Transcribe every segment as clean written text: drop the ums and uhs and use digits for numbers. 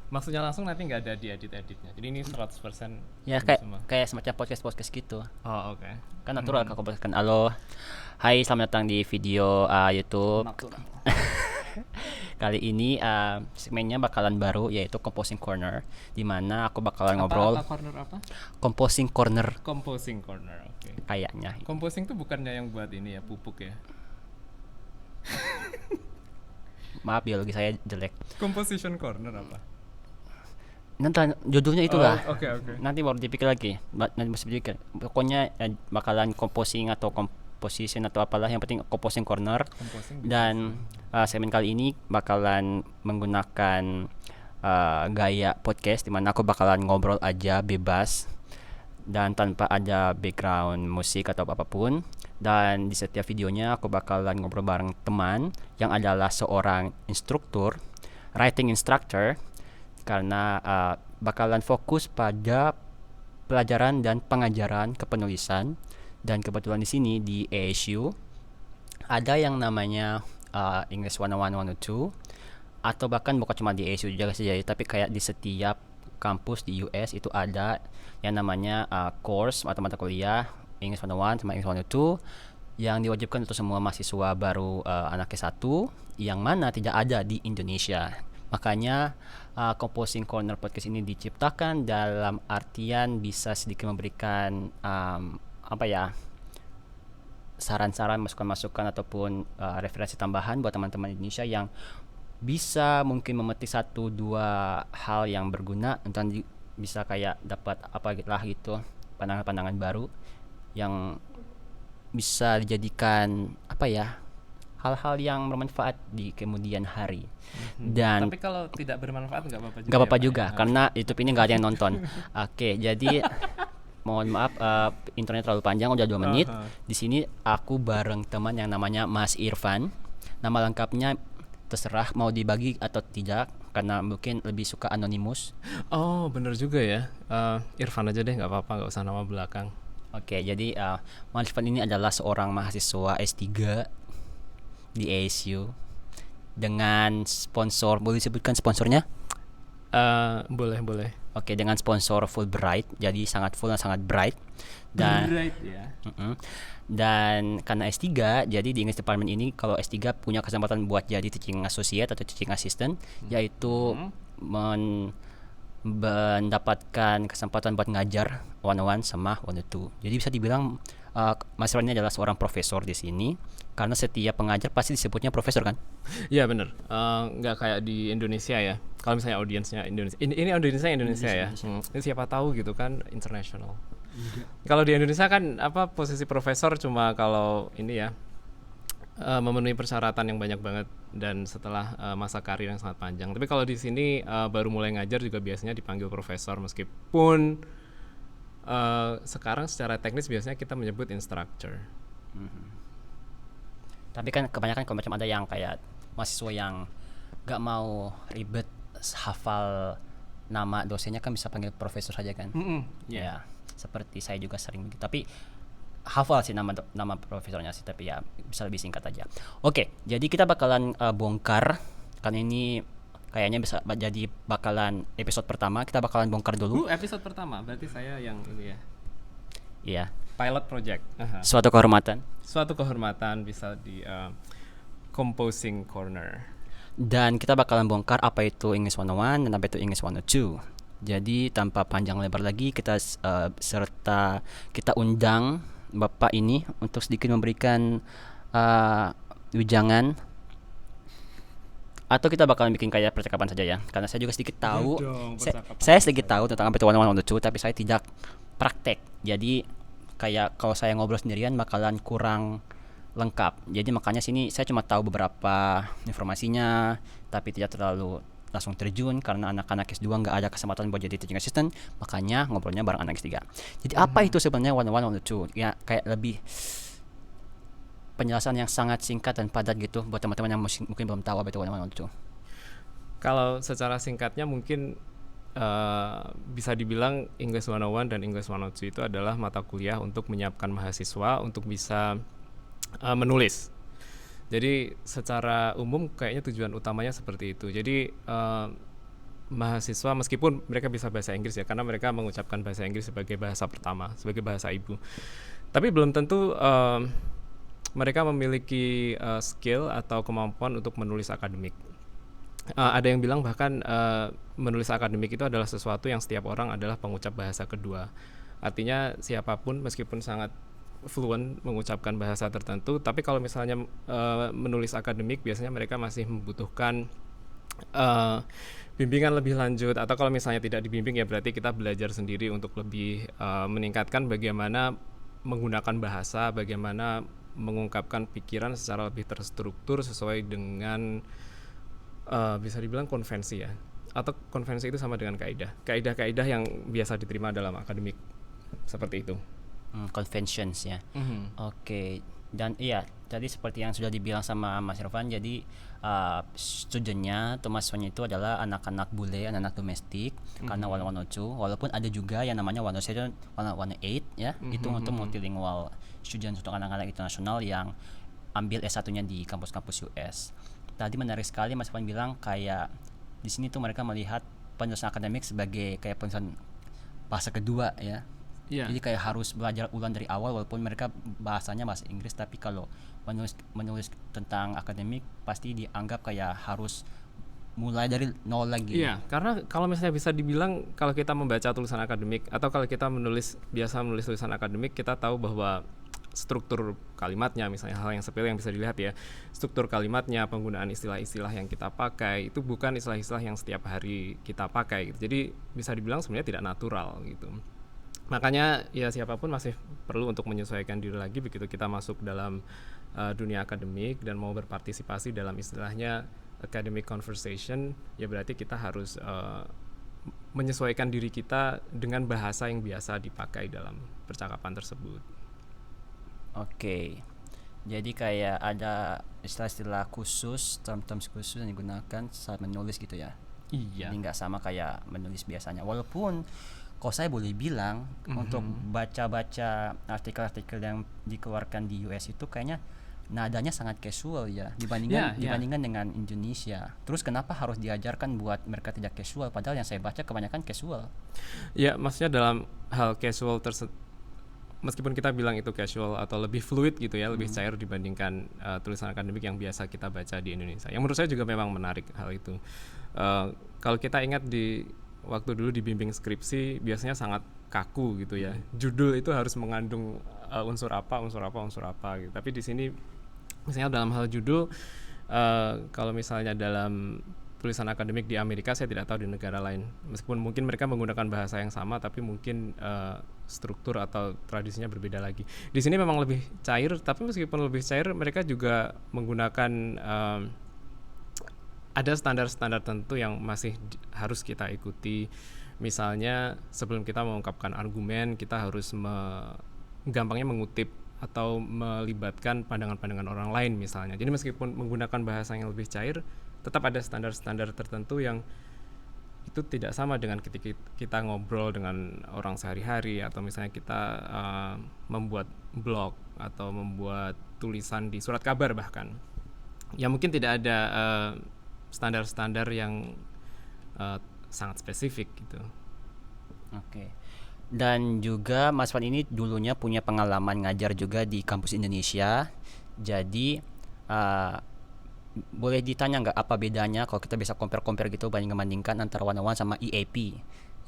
Maksudnya langsung nanti nggak ada di edit-editnya. Jadi ini 100% Ya ini kayak semua. kayak semacam podcast gitu. Oh, oke. Kan natural Mhm. kalau podcast kan. Halo. Hai, selamat datang di video YouTube. Natural. Kali ini segmennya bakalan baru yaitu Composing Corner di mana aku bakalan Apa ngobrol corner apa? Composing Corner Composing corner. Oke. kayaknya. Composing tuh bukannya yang buat ini ya, pupuk ya. Maaf biologi saya jelek. Composition corner apa? Nanti judulnya Oh, itulah. oke oke. Nanti baru dipikir lagi. Nanti mesti pikir. Pokoknya bakalan composing atau composition atau apalah yang penting Composing Corner. Composing bisa Dan sih. segmen kali ini bakalan menggunakan gaya podcast di mana aku bakalan ngobrol aja bebas dan tanpa ada background musik atau apapun. Dan di setiap videonya aku bakalan ngobrol bareng teman yang adalah seorang instruktur, writing instructor, karena bakalan fokus pada pelajaran dan pengajaran kepenulisan. Dan kebetulan di sini di ASU ada yang namanya English 101, 102, atau bahkan bukan cuma di ASU juga saja, tapi kayak di setiap kampus di US itu ada yang namanya course atau mata kuliah English 101 sama English 102 yang diwajibkan untuk semua mahasiswa baru anak S1 yang mana tidak ada di Indonesia. Makanya Composing Corner Podcast ini diciptakan dalam artian bisa sedikit memberikan apa ya, saran-saran, masukan-masukan ataupun referensi tambahan buat teman-teman Indonesia yang bisa mungkin memetik satu dua hal yang berguna dan bisa kayak dapat apa lah gitu, pandangan-pandangan baru yang bisa dijadikan apa ya, hal-hal yang bermanfaat di kemudian hari. Dan Tapi kalau tidak bermanfaat nggak apa-apa juga nggak ya, apa-apa Pak ya. juga karena YouTube ini nggak ada yang nonton. Oke, jadi mohon maaf intronya terlalu panjang udah 2 menit. Aha. Di sini aku bareng teman yang namanya Mas Irfan. Nama lengkapnya terserah mau dibagi atau tidak karena mungkin lebih suka anonimus. Oh, bener juga ya. Irfan aja deh, nggak apa-apa, nggak usah nama belakang. Oke, jadi Mas Irfan ini adalah seorang mahasiswa S3 di ASU dengan sponsor, boleh disebutkan sponsornya? Boleh boleh. Oke, dengan sponsor Fulbright, jadi sangat full dan sangat bright. Dan Right ya. dan karena S3, jadi di English Department ini kalau S3 punya kesempatan buat jadi teaching associate atau teaching assistant, yaitu mendapatkan kesempatan buat ngajar 101 sama 102. Jadi bisa dibilang Mas Ron ini adalah seorang profesor di sini karena setiap pengajar pasti disebutnya profesor kan? Iya bener. Nggak kayak di Indonesia ya. Kalau misalnya audiensnya Indonesia, ini audiensnya Indonesia ya. Ini siapa tahu gitu kan international. Kalau di Indonesia kan apa posisi profesor cuma kalau ini ya memenuhi persyaratan yang banyak banget dan setelah masa karir yang sangat panjang. Tapi kalau di sini baru mulai ngajar juga biasanya dipanggil profesor meskipun sekarang secara teknis biasanya kita menyebut instructor. Tapi kan kebanyakan kalau macam ada yang kayak mahasiswa yang gak mau ribet hafal nama dosennya kan bisa panggil profesor saja kan. Ya, seperti saya juga sering begitu. Tapi hafal sih nama profesornya sih, tapi ya bisa lebih singkat aja. Oke, jadi kita bakalan bongkar kan ini kayaknya bisa jadi bakalan episode pertama, kita bakalan bongkar dulu. Episode pertama berarti saya yang ini ya. Iya, Pilot project. Aha. suatu kehormatan. Suatu kehormatan bisa di composing corner. Dan kita bakalan bongkar apa itu English 101 dan apa itu English 102. Jadi tanpa panjang lebar lagi kita kita undang Bapak ini untuk sedikit memberikan ujangan, atau kita bakalan bikin kayak percakapan saja ya karena saya juga sedikit tahu. Saya sedikit tahu tentang apa itu 101 102 tapi saya tidak praktek. Jadi kayak kalau saya ngobrol sendirian bakalan kurang lengkap. Jadi makanya sini saya cuma tahu beberapa informasinya tapi tidak terlalu langsung terjun karena anak-anak S2 nggak ada kesempatan buat jadi teaching assistant, makanya ngobrolnya bareng anak S3. Jadi apa itu sebenarnya 101 102? Ya kayak lebih penjelasan yang sangat singkat dan padat gitu buat teman-teman yang mungkin belum tahu apa itu 101 102. Kalau secara singkatnya mungkin bisa dibilang English 101 dan English 102 itu adalah mata kuliah untuk menyiapkan mahasiswa untuk bisa menulis. Jadi secara umum kayaknya tujuan utamanya seperti itu. Jadi mahasiswa meskipun mereka bisa bahasa Inggris ya, karena mereka mengucapkan bahasa Inggris sebagai bahasa pertama, sebagai bahasa ibu. Tapi belum tentu mereka memiliki skill atau kemampuan untuk menulis akademik. Ada yang bilang bahkan menulis akademik itu adalah sesuatu yang setiap orang adalah pengucap bahasa kedua. Artinya siapapun meskipun sangat fluent mengucapkan bahasa tertentu, tapi kalau misalnya menulis akademik biasanya mereka masih membutuhkan bimbingan lebih lanjut, atau kalau misalnya tidak dibimbing ya berarti kita belajar sendiri untuk lebih meningkatkan bagaimana menggunakan bahasa, bagaimana mengungkapkan pikiran secara lebih terstruktur sesuai dengan bisa dibilang konvensi ya, atau konvensi itu sama dengan kaidah-kaidah yang biasa diterima dalam akademik seperti itu. Conventions ya. Oke. Dan iya, tadi seperti yang sudah dibilang sama Mas Irfan, jadi studentnya atau mahasiswanya itu adalah anak-anak bule, anak-anak domestik, karena 102, walaupun ada juga yang namanya 107, 118 ya, itu untuk multilingual student, untuk anak-anak internasional yang ambil S1-nya di kampus-kampus US. Tadi menarik sekali Mas Irfan bilang kayak di sini tuh mereka melihat penulisan akademik sebagai kayak penulisan bahasa kedua ya. Jadi kayak harus belajar ulang dari awal, walaupun mereka bahasanya bahasa Inggris, tapi kalau menulis tentang akademik pasti dianggap kayak harus mulai dari nol lagi. Iya, karena kalau misalnya bisa dibilang kalau kita membaca tulisan akademik atau kalau kita biasa menulis tulisan akademik, kita tahu bahwa struktur kalimatnya, misalnya hal yang sepele yang bisa dilihat ya, struktur kalimatnya, penggunaan istilah-istilah yang kita pakai itu bukan istilah-istilah yang setiap hari kita pakai gitu. Jadi bisa dibilang sebenarnya tidak natural gitu. Makanya ya siapapun masih perlu untuk menyesuaikan diri lagi begitu kita masuk dalam dunia akademik dan mau berpartisipasi dalam istilahnya academic conversation, ya berarti kita harus menyesuaikan diri kita dengan bahasa yang biasa dipakai dalam percakapan tersebut. Oke. Jadi kayak ada istilah-istilah khusus, term-term khusus yang digunakan saat menulis gitu ya. Iya. Jadi nggak sama kayak menulis biasanya. Walaupun kalau saya boleh bilang untuk baca-baca artikel-artikel yang dikeluarkan di US itu kayaknya nadanya sangat casual ya dibandingkan dengan Indonesia. Terus kenapa harus diajarkan buat mereka tidak casual, padahal yang saya baca kebanyakan casual. Ya, maksudnya dalam hal casual meskipun kita bilang itu casual atau lebih fluid gitu ya, lebih cair dibandingkan tulisan akademik yang biasa kita baca di Indonesia. Yang menurut saya juga memang menarik hal itu. Kalau kita ingat di waktu dulu dibimbing skripsi biasanya sangat kaku gitu ya. Judul itu harus mengandung unsur apa gitu. Tapi di sini misalnya dalam hal judul, kalau misalnya dalam tulisan akademik di Amerika, saya tidak tahu di negara lain. Meskipun mungkin mereka menggunakan bahasa yang sama, tapi mungkin struktur atau tradisinya berbeda lagi. Di sini memang lebih cair, tapi meskipun lebih cair, mereka juga menggunakan ada standar-standar tertentu yang masih harus kita ikuti. Misalnya sebelum kita mengungkapkan argumen, kita harus gampangnya mengutip atau melibatkan pandangan-pandangan orang lain misalnya. Jadi meskipun menggunakan bahasa yang lebih cair, tetap ada standar-standar tertentu yang itu tidak sama dengan ketika kita ngobrol dengan orang sehari-hari, atau misalnya kita membuat blog atau membuat tulisan di surat kabar bahkan. Ya mungkin tidak ada standar-standar yang sangat spesifik gitu. Oke. Dan juga Mas Fan ini dulunya punya pengalaman ngajar juga di kampus Indonesia. Jadi boleh ditanya nggak apa bedanya kalau kita bisa compare gitu, bandingkan antara 101 sama EAP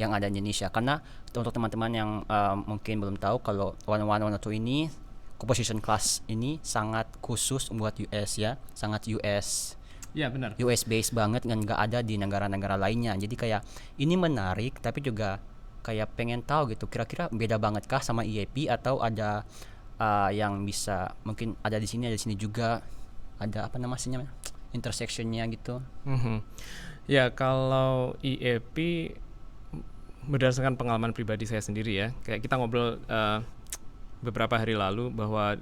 yang ada di Indonesia? Karena untuk teman-teman yang mungkin belum tahu, kalau 101 ini composition class ini sangat khusus buat US ya, sangat US. Ya benar. US based banget dan nggak ada di negara-negara lainnya. Jadi kayak ini menarik, tapi juga kayak pengen tahu gitu, kira-kira beda banget kah sama EAP, atau ada yang bisa mungkin ada di sini juga, ada apa namanya intersectionnya gitu. Ya kalau EAP berdasarkan pengalaman pribadi saya sendiri ya, kayak kita ngobrol beberapa hari lalu bahwa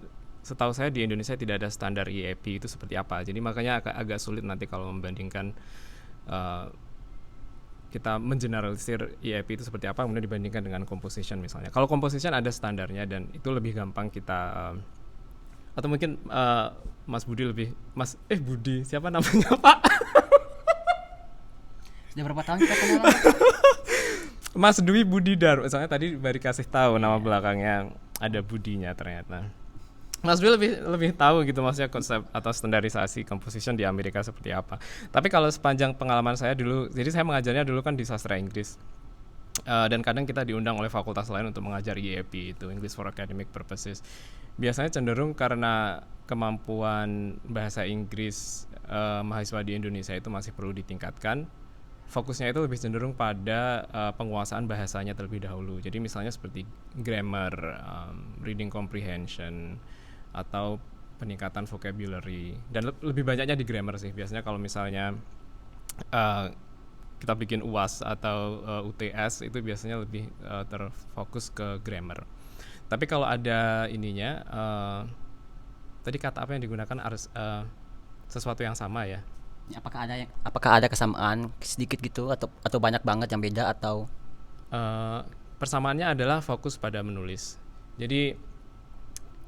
setahu saya di Indonesia tidak ada standar EAP itu seperti apa. Jadi makanya agak sulit nanti kalau membandingkan kita mengeneralisir EAP itu seperti apa kemudian dibandingkan dengan composition misalnya. Kalau composition ada standarnya dan itu lebih gampang kita atau mungkin Budi siapa namanya Pak? Sudah berapa tahun kita kenal? Mas Dwi Budidar, soalnya tadi baru kasih tahu nama belakangnya ada Budinya ternyata. Mas Dwi lebih tahu gitu maksudnya konsep atau standarisasi composition di Amerika seperti apa. Tapi kalau sepanjang pengalaman saya dulu, jadi saya mengajarnya dulu kan di sastra Inggris. Dan kadang kita diundang oleh fakultas lain untuk mengajar IAP itu, English for Academic Purposes. Biasanya cenderung karena kemampuan bahasa Inggris mahasiswa di Indonesia itu masih perlu ditingkatkan. Fokusnya itu lebih cenderung pada penguasaan bahasanya terlebih dahulu. Jadi misalnya seperti grammar, reading comprehension, atau peningkatan vocabulary. Dan lebih banyaknya di grammar sih. Biasanya kalau misalnya kita bikin UAS atau UTS itu biasanya lebih terfokus ke grammar. Tapi kalau ada ininya, tadi kata apa yang digunakan harus sesuatu yang sama ya. Apakah ada kesamaan sedikit gitu atau banyak banget yang beda atau persamaannya adalah fokus pada menulis. Jadi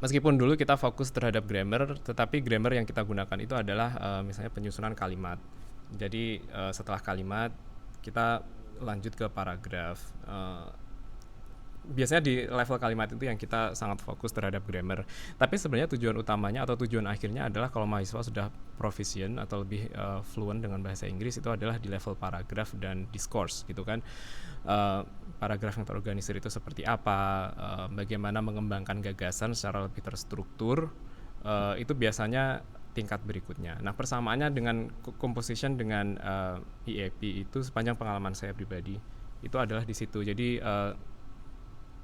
meskipun dulu kita fokus terhadap grammar, tetapi grammar yang kita gunakan itu adalah misalnya penyusunan kalimat. Jadi setelah kalimat kita lanjut ke paragraf. Biasanya di level kalimat itu yang kita sangat fokus terhadap grammar. Tapi sebenarnya tujuan utamanya atau tujuan akhirnya adalah kalau mahasiswa sudah proficient atau lebih fluent dengan bahasa Inggris, itu adalah di level paragraf dan discourse gitu kan. Paragraf yang terorganisir itu seperti apa, bagaimana mengembangkan gagasan secara lebih terstruktur, itu biasanya tingkat berikutnya. Nah, persamaannya dengan composition dengan EAP itu sepanjang pengalaman saya pribadi itu adalah di situ. Jadi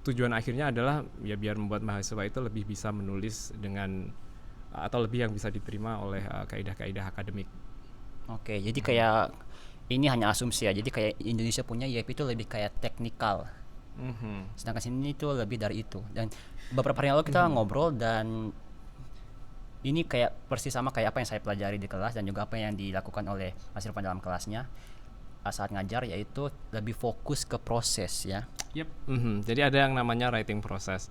tujuan akhirnya adalah ya biar membuat mahasiswa itu lebih bisa menulis dengan atau lebih yang bisa diterima oleh kaidah-kaidah akademik. Oke, jadi kayak ini hanya asumsi ya. Jadi kayak Indonesia punya IAP itu lebih kayak teknikal. Sedangkan sini itu lebih dari itu. Dan beberapa hari lalu kita ngobrol dan ini kayak persis sama kayak apa yang saya pelajari di kelas dan juga apa yang dilakukan oleh Mas Irfan dalam kelasnya saat ngajar, yaitu lebih fokus ke proses ya. Yep. Jadi ada yang namanya writing process.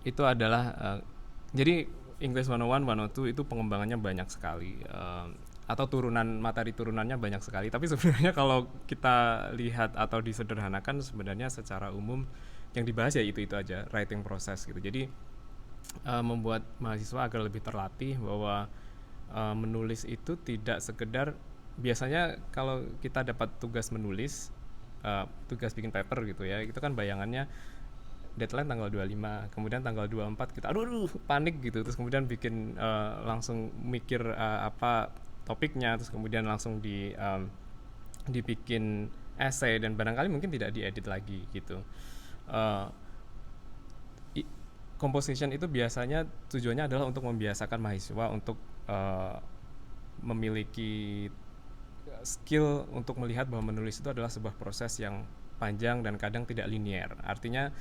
Itu adalah jadi English 101, 102 itu pengembangannya banyak sekali. Atau materi turunannya banyak sekali. Tapi sebenarnya kalau kita lihat atau disederhanakan, sebenarnya secara umum yang dibahas ya itu aja, writing process gitu. Jadi membuat mahasiswa agar lebih terlatih bahwa menulis itu tidak sekedar, biasanya kalau kita dapat tugas menulis, tugas bikin paper gitu ya, itu kan bayangannya deadline tanggal 25, kemudian tanggal 24 kita aduh panik gitu, terus kemudian bikin langsung mikir apa topiknya, terus kemudian langsung dibikin essay dan barangkali mungkin tidak diedit lagi gitu. Composition itu biasanya tujuannya adalah untuk membiasakan mahasiswa untuk memiliki skill untuk melihat bahwa menulis itu adalah sebuah proses yang panjang dan kadang tidak linear. Artinya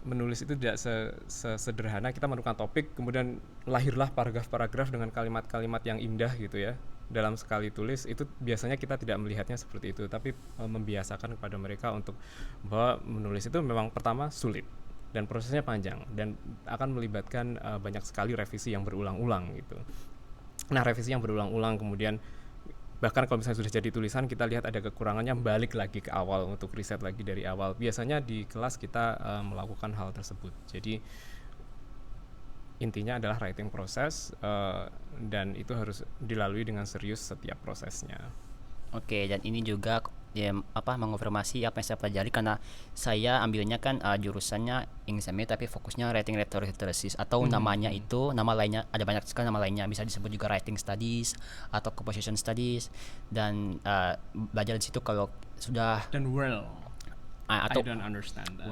menulis itu tidak sesederhana kita menemukan topik kemudian lahirlah paragraf-paragraf dengan kalimat-kalimat yang indah gitu ya dalam sekali tulis. Itu biasanya kita tidak melihatnya seperti itu, tapi membiasakan kepada mereka untuk bahwa menulis itu memang pertama sulit dan prosesnya panjang dan akan melibatkan banyak sekali revisi yang berulang-ulang gitu. Nah, revisi yang berulang-ulang kemudian bahkan kalau misalnya sudah jadi tulisan kita lihat ada kekurangannya, balik lagi ke awal untuk riset lagi dari awal. Biasanya di kelas kita melakukan hal tersebut. Jadi intinya adalah writing proses dan itu harus dilalui dengan serius setiap prosesnya. Oke, dan ini juga ya mengonfirmasi apa yang saya pelajari karena saya ambilnya kan jurusannya English MA tapi fokusnya writing literacy atau namanya itu nama lainnya ada banyak sekali nama lainnya, bisa disebut juga writing studies atau composition studies dan belajar di situ kalau sudah dan atau I don't understand that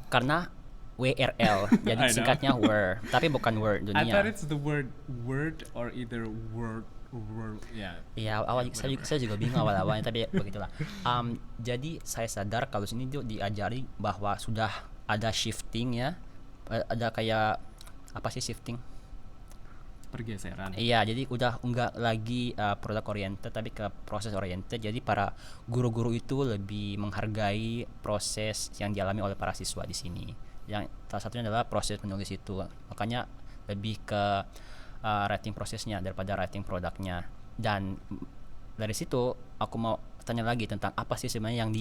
karena WRL jadi singkatnya were tapi bukan word dunia. I thought it's the word or either word. Ya awal saya juga bingung awal-awalnya tapi begitulah. Jadi saya sadar kalau sini tuh diajari bahwa sudah ada shifting ya, ada kayak apa sih shifting? Pergeseran. Iya, jadi udah enggak lagi product oriented tapi ke proses oriented. Jadi para guru-guru itu lebih menghargai proses yang dialami oleh para siswa di sini. Yang salah satunya adalah proses menulis itu. Makanya lebih ke writing prosesnya daripada writing produknya. Dan dari situ aku mau tanya lagi tentang apa sih sebenarnya yang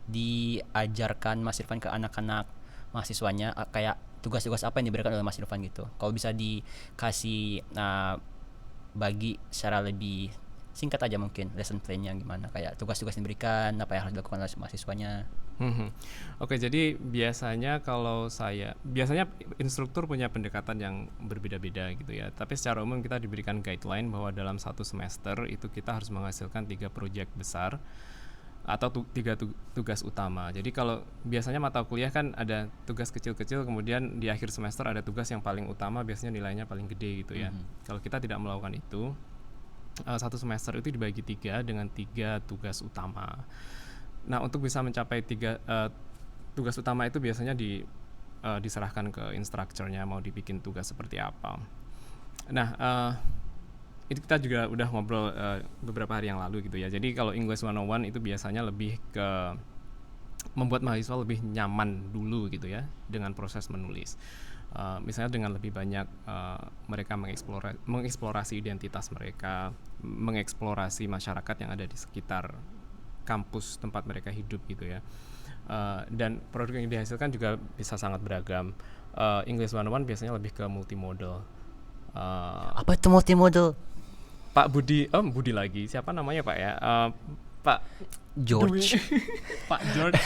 diajarkan Mas Irfan ke anak-anak mahasiswanya, kayak tugas-tugas apa yang diberikan oleh Mas Irfan gitu. Kalau bisa dikasih bagi secara lebih singkat aja mungkin lesson plan-nya gimana, kayak tugas-tugas yang diberikan, apa yang harus dilakukan oleh mahasiswanya. Oke, jadi biasanya instruktur punya pendekatan yang berbeda-beda gitu ya. Tapi secara umum kita diberikan guideline bahwa dalam satu semester itu kita harus menghasilkan 3 proyek besar atau 3 tugas utama. Jadi kalau biasanya mata kuliah kan ada tugas kecil-kecil, kemudian di akhir semester ada tugas yang paling utama, biasanya nilainya paling gede gitu ya. Kalau kita tidak melakukan itu, satu semester itu dibagi 3 dengan 3 tugas utama. Nah, untuk bisa mencapai 3 tugas utama itu biasanya diserahkan ke instrukturnya mau dibikin tugas seperti apa. Nah, itu kita juga udah ngobrol beberapa hari yang lalu gitu ya. Jadi kalau English 101 itu biasanya lebih ke membuat mahasiswa lebih nyaman dulu gitu ya dengan proses menulis. Misalnya dengan lebih banyak mereka mengeksplorasi identitas mereka, mengeksplorasi masyarakat yang ada di sekitar kampus tempat mereka hidup gitu ya. Dan produk yang dihasilkan juga bisa sangat beragam. English 101 biasanya lebih ke multimodal. Apa itu multimodal? Pak Budi lagi, siapa namanya Pak ya? Pak George. Pak George.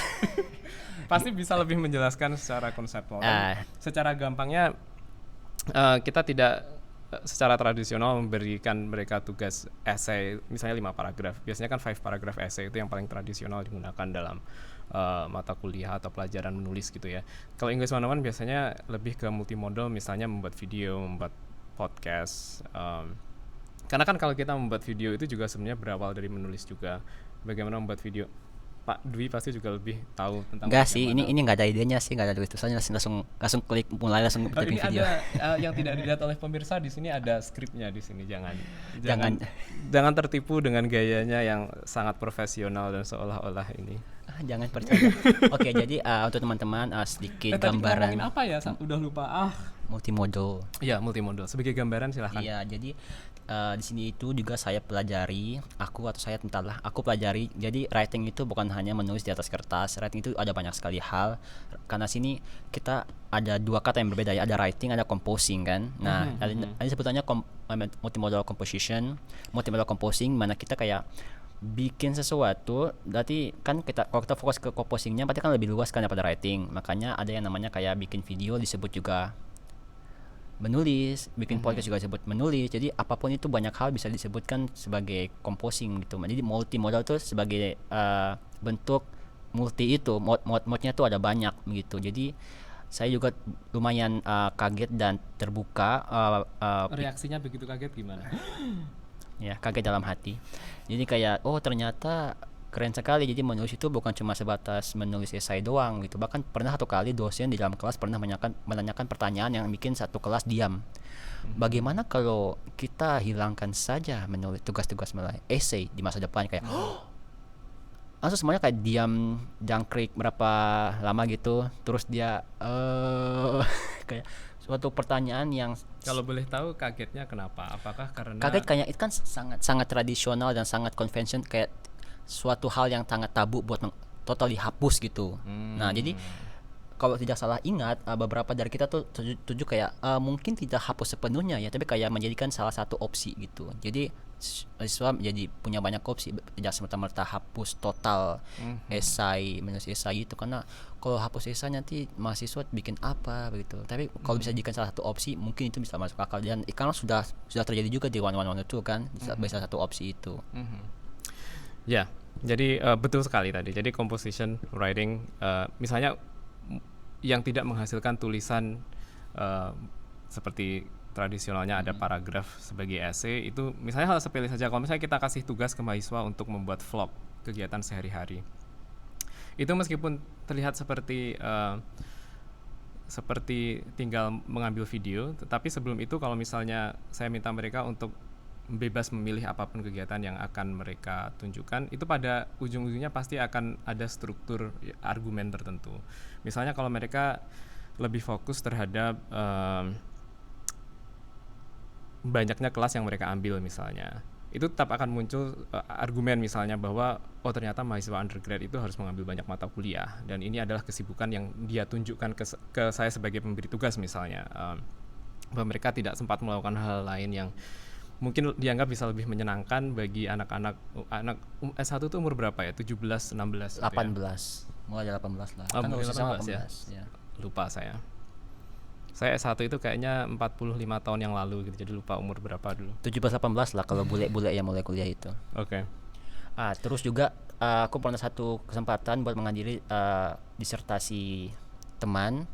Pasti bisa lebih menjelaskan secara konseptual. Secara gampangnya kita tidak secara tradisional memberikan mereka tugas essay misalnya 5 paragraf. Biasanya kan 5 paragraph essay itu yang paling tradisional digunakan dalam mata kuliah atau pelajaran menulis gitu ya. Kalau English 101 biasanya lebih ke multimodal, misalnya membuat video, membuat podcast. Karena kan kalau kita membuat video itu juga sebenarnya berawal dari menulis juga. Bagaimana membuat video? Pak Dwi pasti juga lebih tahu tentang. Enggak sih, ini nggak ada idenya sih, nggak ada tulisannya, langsung klik mulai langsung bikin video. Ada yang tidak dilihat oleh pemirsa di sini, ada skripnya di sini. Jangan tertipu dengan gayanya yang sangat profesional dan seolah-olah ini. Jangan percaya. Oke, jadi untuk teman-teman sedikit gambaran. Tadi apa ya? Udah lupa. Multimodal. Iya, multimodal. Sebagai gambaran silahkan. Iya, jadi di sini itu juga saya pelajari, aku pelajari. Jadi writing itu bukan hanya menulis di atas kertas. Writing itu ada banyak sekali hal. Karena sini kita ada 2 kata yang berbeda ya, ada writing, ada composing kan. Nah, ada sebutannya multimodal composing, mana kita kayak bikin sesuatu. Berarti kan kalau kita fokus ke composingnya berarti kan lebih luas kan daripada writing. Makanya ada yang namanya kayak bikin video disebut juga menulis, bikin podcast juga disebut menulis. Jadi apapun itu banyak hal bisa disebutkan sebagai composing gitu. Jadi multimodal itu sebagai bentuk multi itu, modnya tuh ada banyak gitu. Jadi saya juga lumayan kaget dan terbuka. Reaksinya begitu kaget gimana? Ya, kaget dalam hati. Jadi kayak ternyata keren sekali. Jadi menulis itu bukan cuma sebatas menulis esai doang gitu. Bahkan pernah satu kali dosen di dalam kelas pernah menanyakan pertanyaan yang bikin satu kelas diam. Bagaimana kalau kita hilangkan saja menulis tugas-tugas esai di masa depan, kayak langsung semuanya kayak diam, jangkrik berapa lama gitu. Terus dia kayak suatu pertanyaan yang, kalau boleh tahu kagetnya kenapa? Apakah karena kaget kayak itu kan sangat tradisional dan sangat convention, kayak suatu hal yang sangat tabu buat total dihapus gitu. Nah, jadi kalau tidak salah ingat, beberapa dari kita tuh tujuh kayak mungkin tidak hapus sepenuhnya ya, tapi kayak menjadikan salah satu opsi gitu. Jadi siswa jadi punya banyak opsi, tidak serta-merta hapus total menulis esai itu, karena kalau hapus esai nanti mahasiswa bikin apa begitu. Tapi kalau bisa dijadikan salah satu opsi, mungkin itu bisa masuk akal, dan karena sudah terjadi juga di 111 itu kan, bisa satu opsi itu. Ya, jadi betul sekali tadi. Jadi composition writing, misalnya yang tidak menghasilkan tulisan seperti tradisionalnya ada paragraf sebagai essay, itu misalnya hal sepele saja. Kalau misalnya kita kasih tugas ke mahasiswa untuk membuat vlog kegiatan sehari-hari, itu meskipun terlihat seperti tinggal mengambil video, tetapi sebelum itu kalau misalnya saya minta mereka untuk bebas memilih apapun kegiatan yang akan mereka tunjukkan, itu pada ujung-ujungnya pasti akan ada struktur argumen tertentu. Misalnya kalau mereka lebih fokus terhadap banyaknya kelas yang mereka ambil misalnya, itu tetap akan muncul argumen misalnya bahwa oh ternyata mahasiswa undergrad itu harus mengambil banyak mata kuliah dan ini adalah kesibukan yang dia tunjukkan ke saya sebagai pemberi tugas misalnya, bahwa mereka tidak sempat melakukan hal lain yang mungkin dianggap bisa lebih menyenangkan bagi anak S1 itu umur berapa ya? 17, 16 gitu 18. ya? Mulai dari 18 lah. Oh, Kan mulai usia 18 ya? ya. Lupa saya. Saya S1 itu kayaknya 45 tahun yang lalu gitu, jadi lupa umur berapa dulu. 17-18 lah kalau bule-bule yang mulai kuliah itu. Oke. Terus juga aku pernah satu kesempatan buat menghadiri disertasi teman,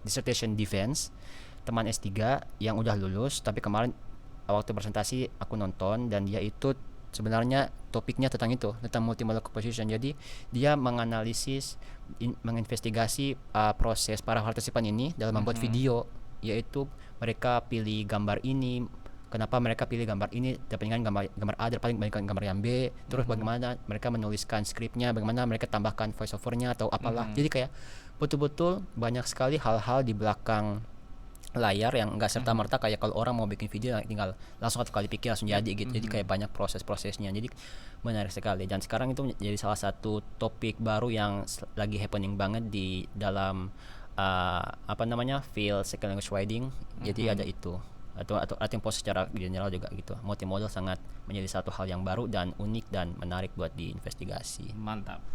dissertation defense teman S3 yang udah lulus, tapi kemarin waktu presentasi aku nonton dan dia itu sebenarnya topiknya tentang multimodal composition. Jadi dia menganalisis, menginvestigasi proses para partisipan ini dalam membuat video, yaitu mereka pilih gambar ini, kenapa mereka pilih gambar ini dibandingkan gambar A dibandingkan gambar yang B, terus bagaimana mereka menuliskan skripnya, bagaimana mereka tambahkan voice overnya atau apalah. Jadi kayak betul-betul banyak sekali hal-hal di belakang layar yang enggak serta merta kayak kalau orang mau bikin video tinggal langsung satu kali pikir langsung jadi gitu. Jadi kayak banyak proses-prosesnya. Jadi menarik sekali, dan sekarang itu jadi salah satu topik baru yang lagi happening banget di dalam field second language writing. Jadi ada itu atau proses secara general juga gitu. Multimodal sangat menjadi satu hal yang baru dan unik dan menarik buat diinvestigasi. Mantap.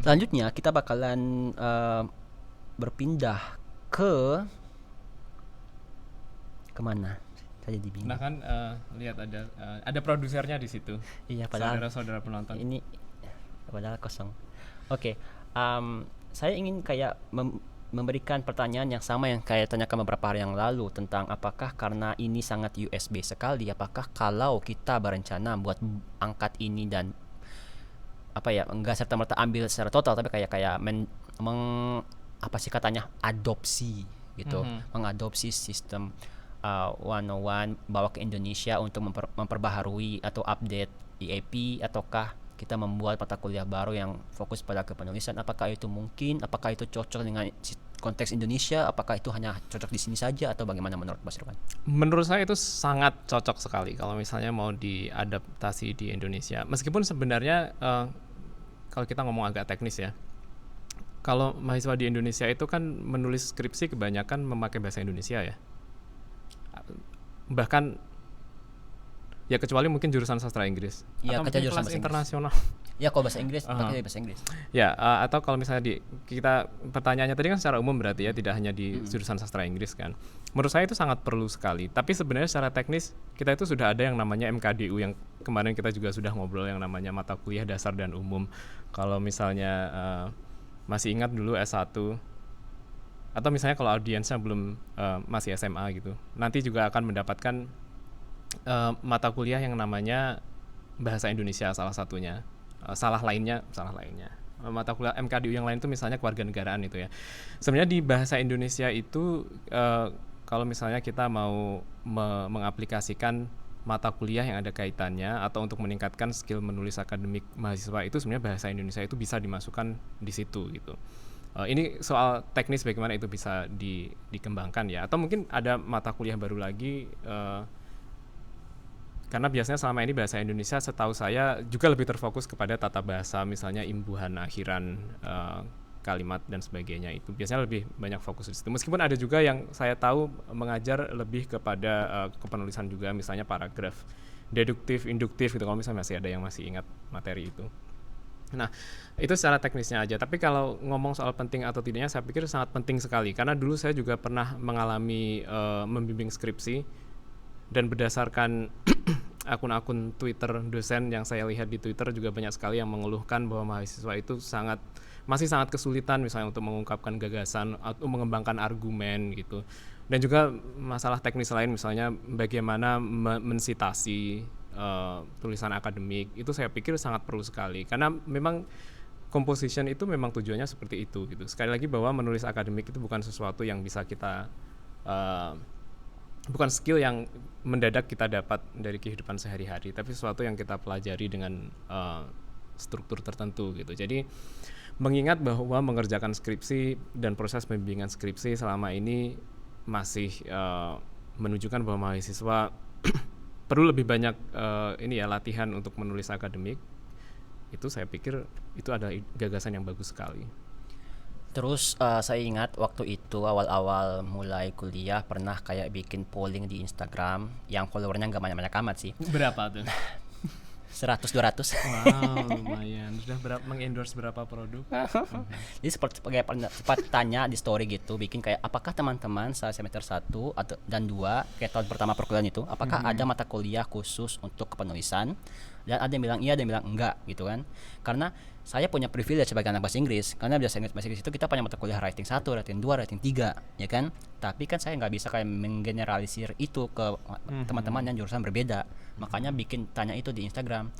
Selanjutnya kita bakalan berpindah ke kemana? Saya jadi bingung. Nah kan lihat ada produsernya di situ. Iya, padahal saudara-saudara penonton. ini padahal kosong. Oke, saya ingin kayak memberikan pertanyaan yang sama yang kayak tanyakan beberapa hari yang lalu tentang apakah karena ini sangat USB sekali, apakah kalau kita berencana buat angkat ini dan enggak serta merta ambil secara total, tapi kayak adopsi gitu, mengadopsi sistem 101 bawa ke Indonesia untuk memperbaharui atau update EAP, ataukah kita membuat mata kuliah baru yang fokus pada kepenulisan? Apakah itu mungkin? Apakah itu cocok dengan konteks Indonesia? Apakah itu hanya cocok di sini saja atau bagaimana menurut Mas Irfan? Menurut saya itu sangat cocok sekali kalau misalnya mau diadaptasi di Indonesia. Meskipun sebenarnya kalau kita ngomong agak teknis ya, kalau mahasiswa di Indonesia itu kan menulis skripsi kebanyakan memakai bahasa Indonesia ya. Bahkan ya kecuali mungkin jurusan sastra Inggris ya, atau mungkin jurusan kelas internasional. Ya kalau bahasa Inggris pakai bahasa Inggris. Ya atau kalau misalnya kita pertanyaannya tadi kan secara umum berarti ya, tidak hanya di jurusan sastra Inggris kan. Menurut saya itu sangat perlu sekali. Tapi sebenarnya secara teknis kita itu sudah ada yang namanya MKDU yang kemarin kita juga sudah ngobrol, yang namanya mata kuliah dasar dan umum. Kalau misalnya masih ingat dulu S1 atau misalnya kalau audiensnya belum masih SMA gitu, nanti juga akan mendapatkan mata kuliah yang namanya bahasa Indonesia salah satunya. Salah lainnya mata kuliah MKDU yang lain itu misalnya kewarganegaraan itu ya. Sebenarnya di bahasa Indonesia itu kalau misalnya kita mau mengaplikasikan mata kuliah yang ada kaitannya atau untuk meningkatkan skill menulis akademik mahasiswa, itu sebenarnya bahasa Indonesia itu bisa dimasukkan di situ gitu. Ini soal teknis bagaimana itu bisa dikembangkan ya, atau mungkin ada mata kuliah baru lagi, karena biasanya selama ini bahasa Indonesia setahu saya juga lebih terfokus kepada tata bahasa, misalnya imbuhan, akhiran, kalimat dan sebagainya, itu biasanya lebih banyak fokus di situ. Meskipun ada juga yang saya tahu mengajar lebih kepada kepenulisan juga, misalnya paragraf, deduktif, induktif gitu, kalau misalnya masih ada yang masih ingat materi itu. Nah, itu secara teknisnya aja. Tapi kalau ngomong soal penting atau tidaknya, saya pikir sangat penting sekali. Karena dulu saya juga pernah mengalami membimbing skripsi, dan berdasarkan akun-akun Twitter dosen yang saya lihat di Twitter juga banyak sekali yang mengeluhkan bahwa mahasiswa itu masih sangat kesulitan misalnya untuk mengungkapkan gagasan atau mengembangkan argumen gitu. Dan juga masalah teknis lain, misalnya bagaimana mensitasi tulisan akademik, itu saya pikir sangat perlu sekali, karena memang composition itu memang tujuannya seperti itu gitu. Sekali lagi bahwa menulis akademik itu bukan sesuatu yang bisa kita bukan skill yang mendadak kita dapat dari kehidupan sehari-hari, tapi sesuatu yang kita pelajari dengan struktur tertentu gitu. Jadi mengingat bahwa mengerjakan skripsi dan proses pembimbingan skripsi selama ini masih menunjukkan bahwa mahasiswa perlu lebih banyak ini ya latihan untuk menulis akademik. Itu saya pikir itu adalah gagasan yang bagus sekali. Terus saya ingat waktu itu awal-awal mulai kuliah pernah kayak bikin polling di Instagram yang followernya nggak banyak-banyak amat sih. Berapa tuh? 100-200. Wow, lumayan. Sudah mengendorse berapa produk? Jadi sempat tanya di story gitu, bikin kayak apakah teman-teman saat semester 1 atau dan 2 kayak tahun pertama perkuliahan itu, apakah ada mata kuliah khusus untuk kepenulisan? Dan ada yang bilang iya, ada yang bilang enggak gitu kan. Karena saya punya privilege sebagai anak bahasa Inggris, karena bahasa Inggris itu kita punya mata kuliah writing 1, writing 2, writing 3, ya kan? Tapi kan saya nggak bisa kayak menggeneralisir itu ke teman-teman yang jurusan berbeda. Makanya bikin tanya itu di Instagram.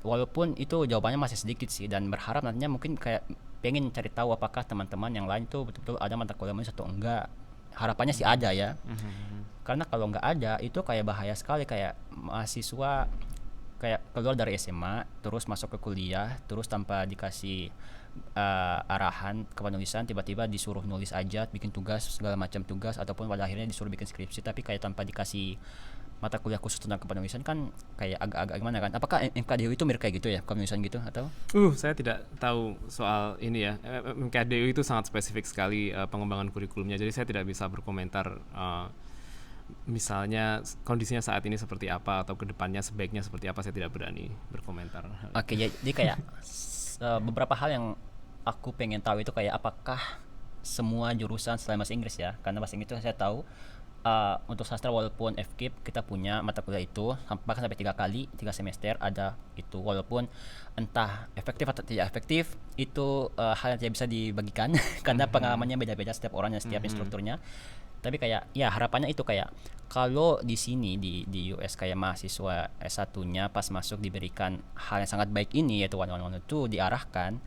Walaupun itu jawabannya masih sedikit sih, dan berharap nantinya mungkin kayak pengen cari tahu apakah teman-teman yang lain tuh betul-betul ada mata kuliah atau enggak. Harapannya sih ada ya. Karena kalau nggak ada itu kayak bahaya sekali, kayak mahasiswa kayak keluar dari SMA terus masuk ke kuliah terus tanpa dikasih arahan kepenulisan, tiba-tiba disuruh nulis aja, bikin tugas segala macam tugas, ataupun pada akhirnya disuruh bikin skripsi tapi kayak tanpa dikasih mata kuliah khusus tentang kepenulisan, kan kayak agak-agak gimana kan? Apakah MKDU itu mirip kayak gitu ya, kepenulisan gitu atau? Saya tidak tahu soal ini ya. MKDU itu sangat spesifik sekali pengembangan kurikulumnya, jadi saya tidak bisa berkomentar misalnya kondisinya saat ini seperti apa atau kedepannya sebaiknya seperti apa, saya tidak berani berkomentar. Oke, jadi kayak beberapa hal yang aku pengen tahu itu kayak apakah semua jurusan selain bahasa Inggris ya, karena bahasa Inggris itu saya tahu untuk sastra walaupun FKIP kita punya mata kuliah itu bahkan sampai 3 kali 3 semester ada itu, walaupun entah efektif atau tidak efektif itu hal yang tidak bisa dibagikan karena pengalamannya beda-beda setiap orang dan setiap instrukturnya. Tapi kayak ya harapannya itu kayak kalau di sini di US kayak mahasiswa S1-nya pas masuk diberikan hal yang sangat baik ini, yaitu 101 itu diarahkan,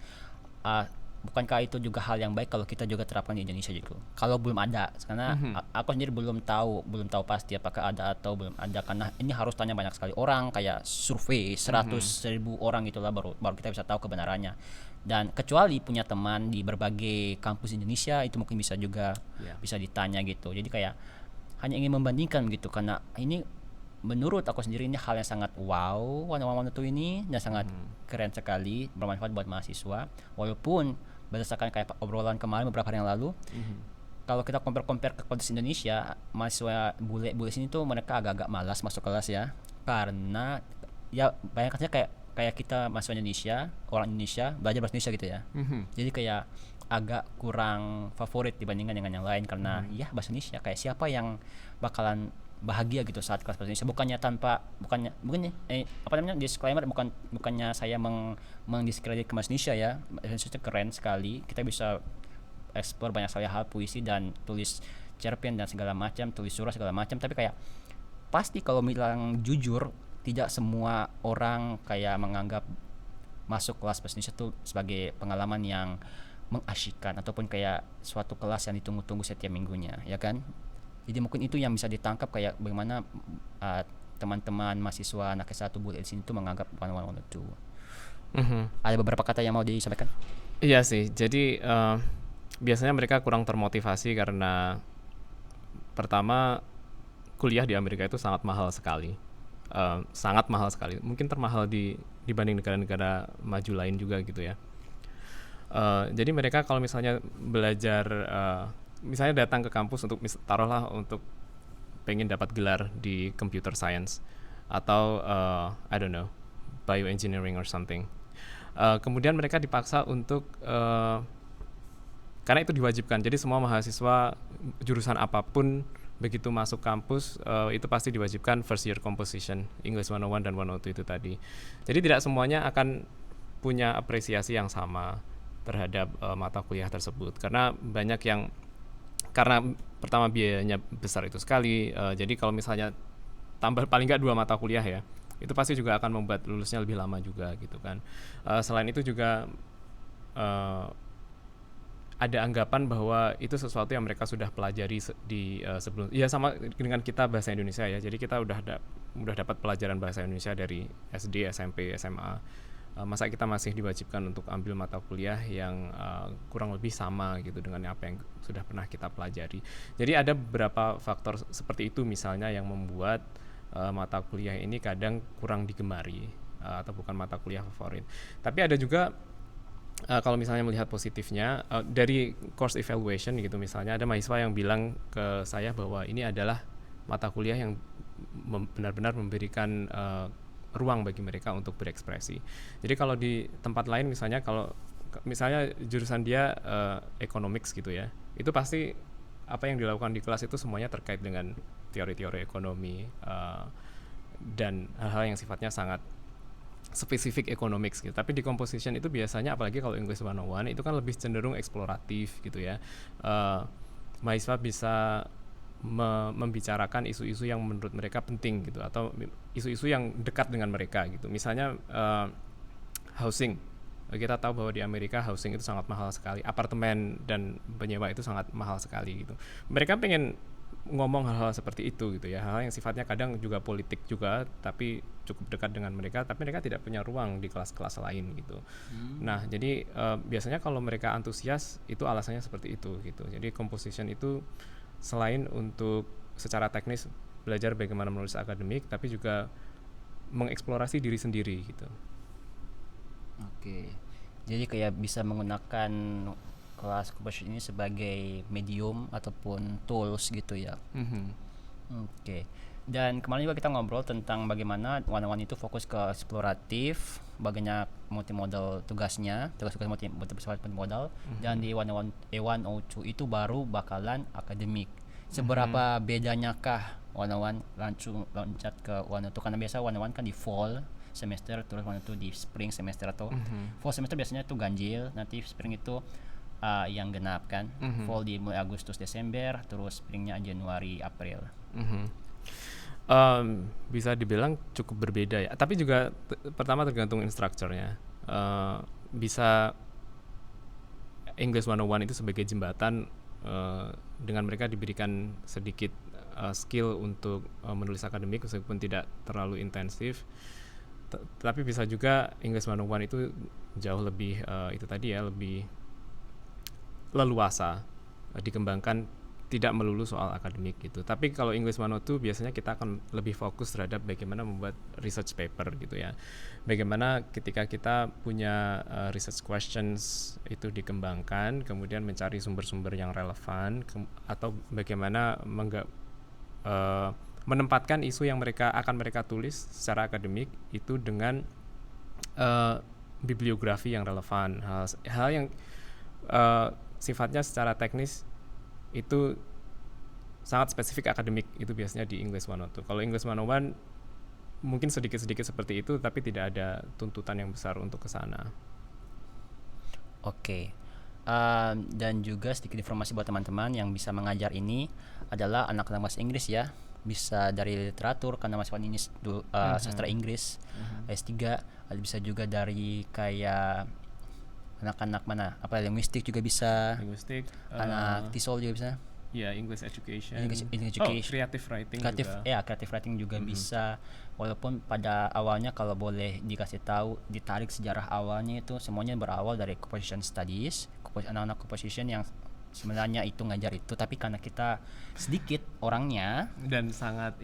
bukankah itu juga hal yang baik kalau kita juga terapkan di Indonesia gitu? Kalau belum ada, karena aku sendiri belum tahu pasti apakah ada atau belum ada, karena ini harus tanya banyak sekali orang, kayak survei 100.000 orang gitulah baru kita bisa tahu kebenarannya. Dan kecuali punya teman di berbagai kampus Indonesia itu mungkin bisa juga bisa ditanya gitu. Jadi kayak hanya ingin membandingkan gitu, karena ini menurut aku sendiri ini hal yang sangat wow, itu ini dan sangat keren sekali, bermanfaat buat mahasiswa. Walaupun berdasarkan kayak obrolan kemarin beberapa hari yang lalu, kalau kita compare ke konteks Indonesia, mahasiswa bule sini tuh mereka agak-agak malas masuk kelas ya, karena ya banyaknya kayak kita mahasiswa Indonesia, orang Indonesia belajar bahasa Indonesia gitu ya. Jadi kayak agak kurang favorit dibandingkan dengan yang lain, karena ya bahasa Indonesia kayak siapa yang bakalan bahagia gitu saat kelas bahasa Indonesia. Bukannya disclaimer, bukannya saya mengdiskredit ke bahasa Indonesia ya. Bahasa Indonesia keren sekali, kita bisa explore banyak sekali hal, puisi dan tulis cerpen dan segala macam, tulis surat segala macam. Tapi kayak pasti kalau bilang jujur, tidak semua orang kayak menganggap masuk kelas bahasa Indonesia itu sebagai pengalaman yang mengasyikkan ataupun kayak suatu kelas yang ditunggu-tunggu setiap minggunya, ya kan? Jadi mungkin itu yang bisa ditangkap kayak bagaimana teman-teman mahasiswa anak S1 bule di sini tuh menganggap 101. Ada beberapa kata yang mau disampaikan? Iya sih, jadi biasanya mereka kurang termotivasi karena pertama kuliah di Amerika itu sangat mahal sekali. Sangat mahal sekali, mungkin termahal dibanding negara-negara maju lain juga gitu ya. Jadi mereka kalau misalnya belajar, misalnya datang ke kampus untuk taruhlah untuk pengen dapat gelar di computer science atau I don't know, bioengineering or something, kemudian mereka dipaksa untuk karena itu diwajibkan, jadi semua mahasiswa jurusan apapun begitu masuk kampus itu pasti diwajibkan first year composition English 101 dan 102 itu tadi. Jadi tidak semuanya akan punya apresiasi yang sama terhadap mata kuliah tersebut, karena banyak yang karena pertama biayanya besar itu sekali, jadi kalau misalnya tambah paling nggak 2 mata kuliah ya, itu pasti juga akan membuat lulusnya lebih lama juga gitu kan. Selain itu juga ada anggapan bahwa itu sesuatu yang mereka sudah pelajari di sebelum, ya sama dengan kita bahasa Indonesia ya, jadi kita udah dapat pelajaran bahasa Indonesia dari SD, SMP, SMA, masa kita masih diwajibkan untuk ambil mata kuliah yang kurang lebih sama gitu dengan apa yang sudah pernah kita pelajari. Jadi ada beberapa faktor seperti itu misalnya yang membuat mata kuliah ini kadang kurang digemari atau bukan mata kuliah favorit. Tapi ada juga kalau misalnya melihat positifnya dari course evaluation gitu, misalnya ada mahasiswa yang bilang ke saya bahwa ini adalah mata kuliah yang benar-benar memberikan ruang bagi mereka untuk berekspresi. Jadi kalau di tempat lain misalnya, kalau misalnya jurusan dia economics gitu ya, itu pasti apa yang dilakukan di kelas itu semuanya terkait dengan teori-teori ekonomi dan hal-hal yang sifatnya sangat spesifik economics gitu. Tapi di composition itu biasanya, apalagi kalau English 101, itu kan lebih cenderung eksploratif gitu ya. Mahasiswa bisa membicarakan isu-isu yang menurut mereka penting gitu, atau isu-isu yang dekat dengan mereka gitu. Misalnya housing. Kita tahu bahwa di Amerika housing itu sangat mahal sekali, apartemen dan penyewa itu sangat mahal sekali gitu. Mereka pengen ngomong hal-hal seperti itu gitu ya, hal yang sifatnya kadang juga politik juga, tapi cukup dekat dengan mereka, tapi mereka tidak punya ruang di kelas-kelas lain gitu. Nah, jadi biasanya kalau mereka antusias itu alasannya seperti itu gitu. Jadi composition itu selain untuk secara teknis belajar bagaimana menulis akademik, tapi juga mengeksplorasi diri sendiri gitu. Oke. Jadi kayak bisa menggunakan kelas composition ini sebagai medium ataupun tools gitu ya. Oke. Dan kemarin juga kita ngobrol tentang bagaimana one-on-one itu fokus ke eksploratif, banyak multimodal tugasnya, tugas-tugas multimodal, dan di one-on-one A102 itu baru bakalan akademik. Seberapa bedanya kah one-on-one loncat ke one-on-two? Karena biasa one-on-one kan di fall semester, terus one-on-two di spring semester, atau fall semester biasanya tuh ganjil, nanti spring itu yang genap kan. Fall di mulai Agustus Desember, terus springnya Januari April. Bisa dibilang cukup berbeda ya, tapi juga pertama tergantung instrukturnya. Bisa English 101 itu sebagai jembatan, dengan mereka diberikan sedikit skill untuk menulis akademik meskipun tidak terlalu intensif. Tapi bisa juga English 101 itu jauh lebih itu tadi ya, lebih leluasa dikembangkan, tidak melulu soal akademik gitu. Tapi kalau English 102 biasanya kita akan lebih fokus terhadap bagaimana membuat research paper gitu ya. Bagaimana ketika kita punya research questions itu dikembangkan, kemudian mencari sumber-sumber yang relevan, atau bagaimana menempatkan isu yang akan mereka tulis secara akademik itu dengan bibliografi yang relevan, hal yang sifatnya secara teknis itu sangat spesifik akademik, itu biasanya di English 102. Kalau English 101 mungkin sedikit-sedikit seperti itu, tapi tidak ada tuntutan yang besar untuk ke sana. Oke. Dan juga sedikit informasi buat teman-teman yang bisa mengajar ini adalah anak-anak bahasa Inggris ya. Bisa dari literatur karena mahasiswa ini sastra Inggris, S3, bisa juga dari kayak anak-anak mana, linguistik juga bisa, anak TESOL juga bisa, English education, creative writing juga. Creative writing juga bisa. Walaupun pada awalnya kalau boleh dikasih tahu, ditarik sejarah awalnya itu semuanya berawal dari composition studies, anak-anak composition yang sebenarnya itu ngajar itu, tapi karena kita sedikit orangnya dan sangat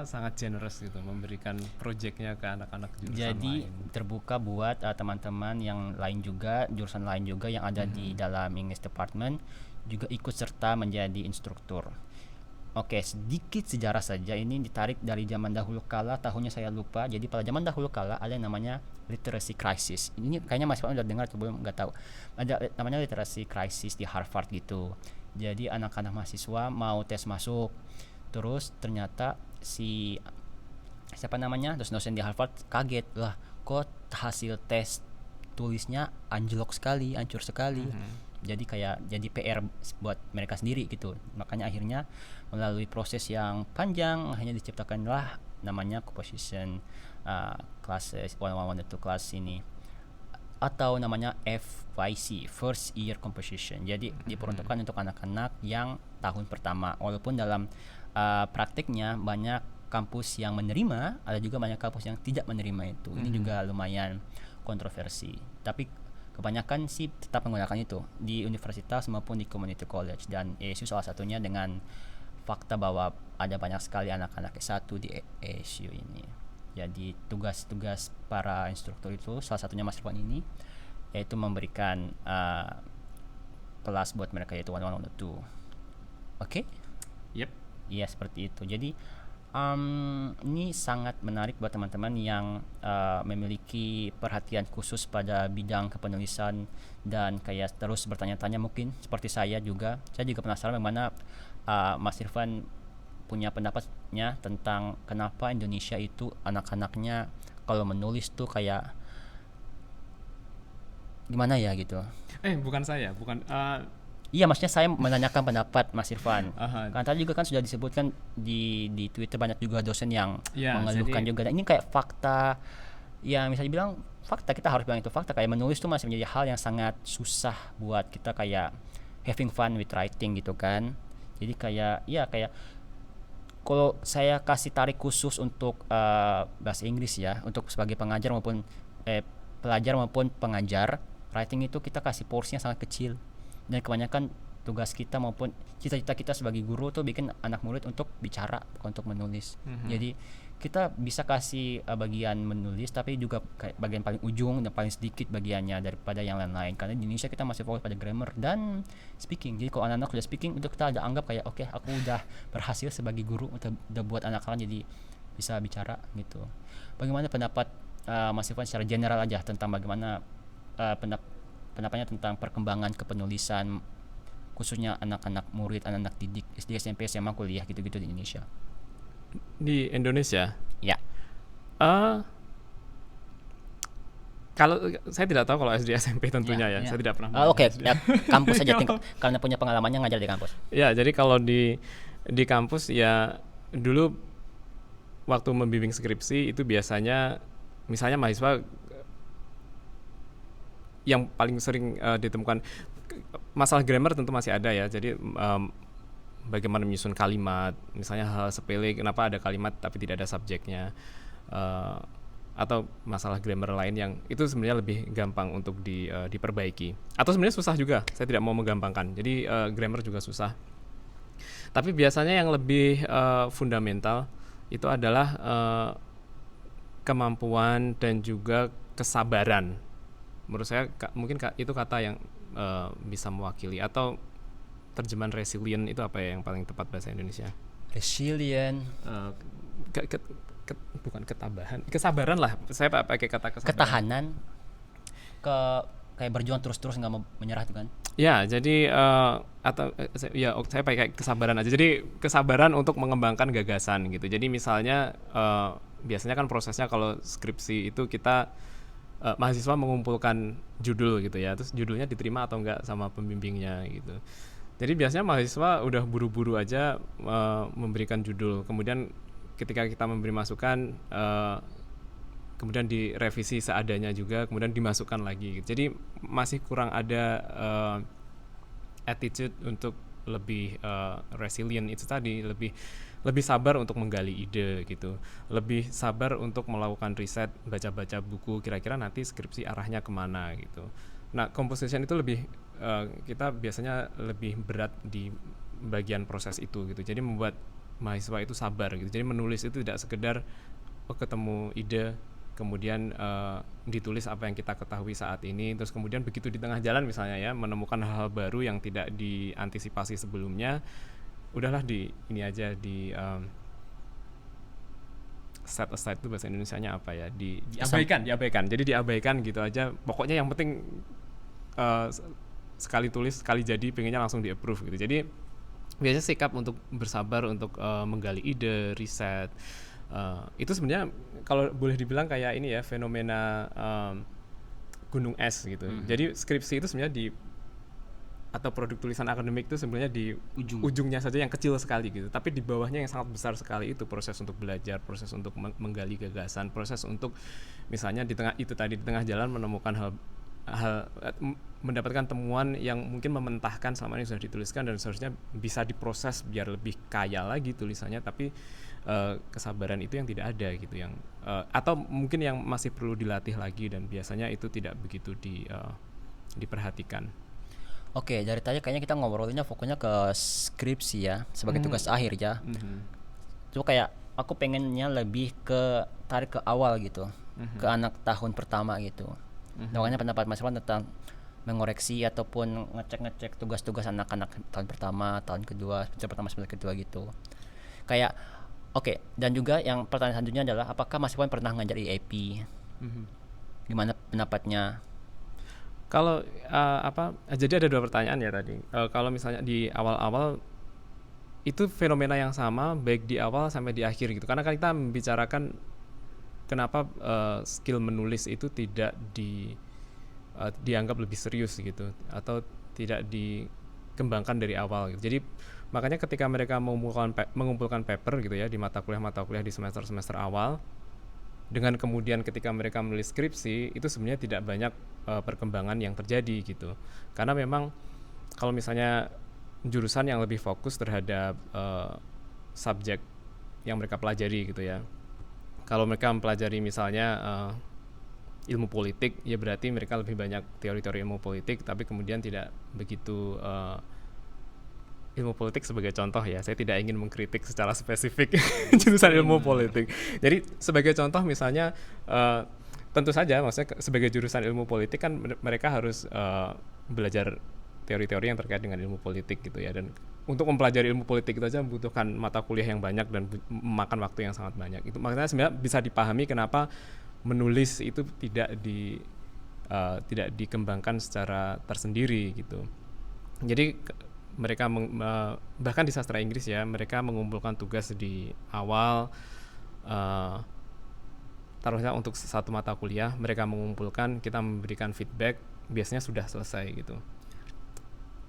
sangat generous gitu memberikan projectnya ke anak-anak jurusan jadi lain. Terbuka buat teman-teman yang lain juga, jurusan lain juga yang ada di dalam English Department juga ikut serta menjadi instruktur. Oke, sedikit sejarah saja, ini ditarik dari zaman dahulu kala, tahunnya saya lupa. Jadi pada zaman dahulu kala ada yang namanya literacy crisis. Ini kayaknya mahasiswa udah dengar atau belum, nggak tahu. Ada namanya literacy crisis di Harvard gitu. Jadi anak-anak mahasiswa mau tes masuk, terus ternyata dosen-dosen di Harvard kaget lah, kok hasil tes tulisnya hancur sekali. Jadi jadi PR buat mereka sendiri gitu. Makanya akhirnya melalui proses yang panjang akhirnya diciptakanlah namanya composition classes, one-on-one itu kelas ini, atau namanya FYC, First Year Composition. Jadi diperuntukkan untuk anak-anak yang tahun pertama. Walaupun dalam praktiknya banyak kampus yang menerima, ada juga banyak kampus yang tidak menerima itu. Ini juga lumayan kontroversi. Tapi kebanyakan sih tetap menggunakan itu di universitas maupun di community college, dan ASU salah satunya dengan fakta bahwa ada banyak sekali anak-anak S1 di ASU ini. Jadi tugas-tugas para instruktur itu salah satunya Mas Irfan ini yaitu memberikan kelas buat mereka, yaitu 101, 102. Oke? Yep. Iya, seperti itu. Jadi ini sangat menarik buat teman-teman yang memiliki perhatian khusus pada bidang kepenulisan dan kayak terus bertanya-tanya, mungkin seperti saya juga penasaran bagaimana Mas Irfan punya pendapatnya tentang kenapa Indonesia itu anak-anaknya kalau menulis tuh kayak gimana ya gitu. Bukan saya, bukan. Iya, maksudnya saya menanyakan pendapat Mas Irfan. Kan Tadi juga kan sudah disebutkan di Twitter banyak juga dosen yang mengeluhkan juga. Dan ini kayak fakta, yang bisa dibilang fakta, kita harus bilang itu fakta. Kayak menulis tuh masih menjadi hal yang sangat susah buat kita kayak having fun with writing gitu kan. Jadi kayak kalau saya kasih tarik khusus untuk bahasa Inggris ya, untuk sebagai pengajar maupun pelajar maupun pengajar, writing itu kita kasih porsinya sangat kecil, dan kebanyakan tugas kita maupun cita-cita kita sebagai guru tuh bikin anak murid untuk bicara, bukan untuk menulis. Jadi kita bisa kasih bagian menulis, tapi juga kayak bagian paling ujung dan paling sedikit bagiannya daripada yang lain-lain, karena di Indonesia kita masih fokus pada grammar dan speaking. Jadi kalau anak-anak udah speaking, udah kita udah anggap kayak oke, aku udah berhasil sebagai guru, udah buat anak lain jadi bisa bicara gitu. Bagaimana pendapat Mas Irfan secara general aja tentang bagaimana pendapatnya tentang perkembangan kepenulisan khususnya anak-anak murid, anak-anak didik SD, SMP, SMA, kuliah gitu-gitu di Indonesia? Di Indonesia? Ya. Kalau saya tidak tahu kalau SD, SMP tentunya ya. Saya tidak pernah. Oke. Kampus saja karena punya pengalamannya ngajar di kampus. Ya, jadi kalau di kampus ya dulu waktu membimbing skripsi itu biasanya misalnya mahasiswa yang paling sering ditemukan masalah grammar tentu masih ada ya. Jadi bagaimana menyusun kalimat, misalnya hal sepele, kenapa ada kalimat tapi tidak ada subjeknya, atau masalah grammar lain yang itu sebenarnya lebih gampang untuk diperbaiki. Atau sebenarnya susah juga, saya tidak mau menggampangkan. Jadi grammar juga susah. Tapi biasanya yang lebih fundamental itu adalah kemampuan dan juga kesabaran. Menurut saya mungkin itu kata yang bisa mewakili, atau terjemahan resilient itu apa ya yang paling tepat bahasa Indonesia? Resilient. Bukan ketabahan, kesabaran lah. Saya pakai kata kesabaran. Ketahanan. Kayak berjuang terus-terus nggak mau menyerah itu kan? Ya, jadi saya pakai kesabaran aja. Jadi kesabaran untuk mengembangkan gagasan gitu. Jadi misalnya biasanya kan prosesnya kalau skripsi itu kita mahasiswa mengumpulkan judul gitu ya, terus judulnya diterima atau enggak sama pembimbingnya gitu. Jadi biasanya mahasiswa udah buru-buru aja memberikan judul, kemudian ketika kita memberi masukan kemudian direvisi seadanya juga, kemudian dimasukkan lagi gitu. Jadi masih kurang ada attitude untuk lebih resilient itu tadi, lebih sabar untuk menggali ide gitu, lebih sabar untuk melakukan riset, baca-baca buku, kira-kira nanti skripsi arahnya kemana gitu. Nah, composition itu lebih kita biasanya lebih berat di bagian proses itu gitu. Jadi membuat mahasiswa itu sabar gitu. Jadi menulis itu tidak sekedar ketemu ide, kemudian ditulis apa yang kita ketahui saat ini, terus kemudian begitu di tengah jalan misalnya ya menemukan hal-hal baru yang tidak diantisipasi sebelumnya, udahlah ini aja set aside itu bahasa Indonesianya apa ya, diabaikan. Jadi diabaikan gitu aja. Pokoknya yang penting sekali tulis sekali jadi, pengennya langsung di approve gitu. Jadi biasanya sikap untuk bersabar untuk menggali ide, riset, itu sebenarnya kalau boleh dibilang kayak ini ya, fenomena gunung es gitu. Jadi skripsi itu sebenarnya atau produk tulisan akademik itu sebenarnya di ujungnya saja yang kecil sekali gitu, tapi di bawahnya yang sangat besar sekali itu proses untuk belajar, proses untuk menggali gagasan, proses untuk misalnya di tengah jalan menemukan hal mendapatkan temuan yang mungkin mementahkan selama ini sudah dituliskan dan seharusnya bisa diproses biar lebih kaya lagi tulisannya, tapi kesabaran itu yang tidak ada gitu, yang atau mungkin yang masih perlu dilatih lagi, dan biasanya itu tidak begitu diperhatikan. Oke, dari tadi kayaknya kita ngobrolinnya fokusnya ke skripsi ya, sebagai tugas akhir ya. Cuma kayak aku pengennya lebih ke tarik ke awal gitu, ke anak tahun pertama gitu. Makanya pendapat Mas Irwan tentang mengoreksi ataupun ngecek tugas-tugas anak-anak tahun pertama, tahun kedua, semester pertama, semester kedua gitu. Kayak oke, dan juga yang pertanyaan selanjutnya adalah apakah Mas Irwan pernah ngajar IAP? Gimana pendapatnya? Kalau jadi ada dua pertanyaan ya tadi. Kalau misalnya di awal-awal itu fenomena yang sama baik di awal sampai di akhir gitu. Karena kan kita membicarakan kenapa skill menulis itu tidak dianggap lebih serius gitu atau tidak dikembangkan dari awal gitu. Jadi makanya ketika mereka mengumpulkan paper gitu ya di mata kuliah di semester awal, dengan kemudian ketika mereka menulis skripsi itu sebenarnya tidak banyak perkembangan yang terjadi gitu. Karena memang kalau misalnya jurusan yang lebih fokus terhadap subjek yang mereka pelajari gitu ya. Kalau mereka mempelajari misalnya ilmu politik, ya berarti mereka lebih banyak teori-teori ilmu politik, tapi kemudian tidak begitu ilmu politik sebagai contoh ya. Saya tidak ingin mengkritik secara spesifik jurusan ilmu politik. Jadi sebagai contoh misalnya tentu saja maksudnya sebagai jurusan ilmu politik kan mereka harus belajar teori-teori yang terkait dengan ilmu politik gitu ya. Dan untuk mempelajari ilmu politik itu saja membutuhkan mata kuliah yang banyak dan memakan waktu yang sangat banyak. Itu makanya sebenarnya bisa dipahami kenapa menulis itu tidak dikembangkan secara tersendiri gitu. Jadi mereka bahkan di sastra Inggris ya, mereka mengumpulkan tugas di awal, taruhnya untuk satu mata kuliah mereka mengumpulkan, kita memberikan feedback, biasanya sudah selesai gitu.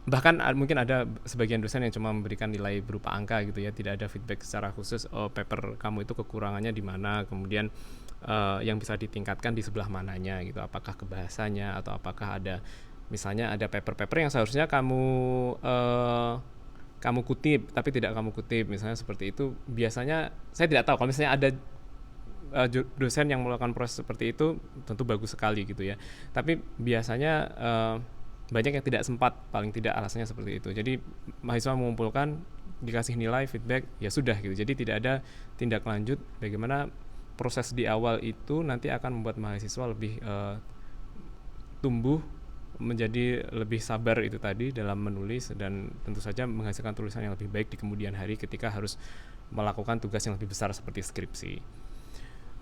Bahkan mungkin ada sebagian dosen yang cuma memberikan nilai berupa angka gitu ya, tidak ada feedback secara khusus, paper kamu itu kekurangannya di mana, kemudian yang bisa ditingkatkan di sebelah mananya gitu, apakah ke bahasanya atau apakah ada misalnya ada paper-paper yang seharusnya kamu kutip tapi tidak kamu kutip, misalnya seperti itu. Biasanya saya tidak tahu, kalau misalnya ada dosen yang melakukan proses seperti itu tentu bagus sekali gitu ya, tapi biasanya banyak yang tidak sempat, paling tidak alasannya seperti itu. Jadi mahasiswa mengumpulkan, dikasih nilai, feedback, ya sudah gitu. Jadi tidak ada tindak lanjut bagaimana proses di awal itu nanti akan membuat mahasiswa lebih tumbuh menjadi lebih sabar itu tadi dalam menulis, dan tentu saja menghasilkan tulisan yang lebih baik di kemudian hari ketika harus melakukan tugas yang lebih besar seperti skripsi.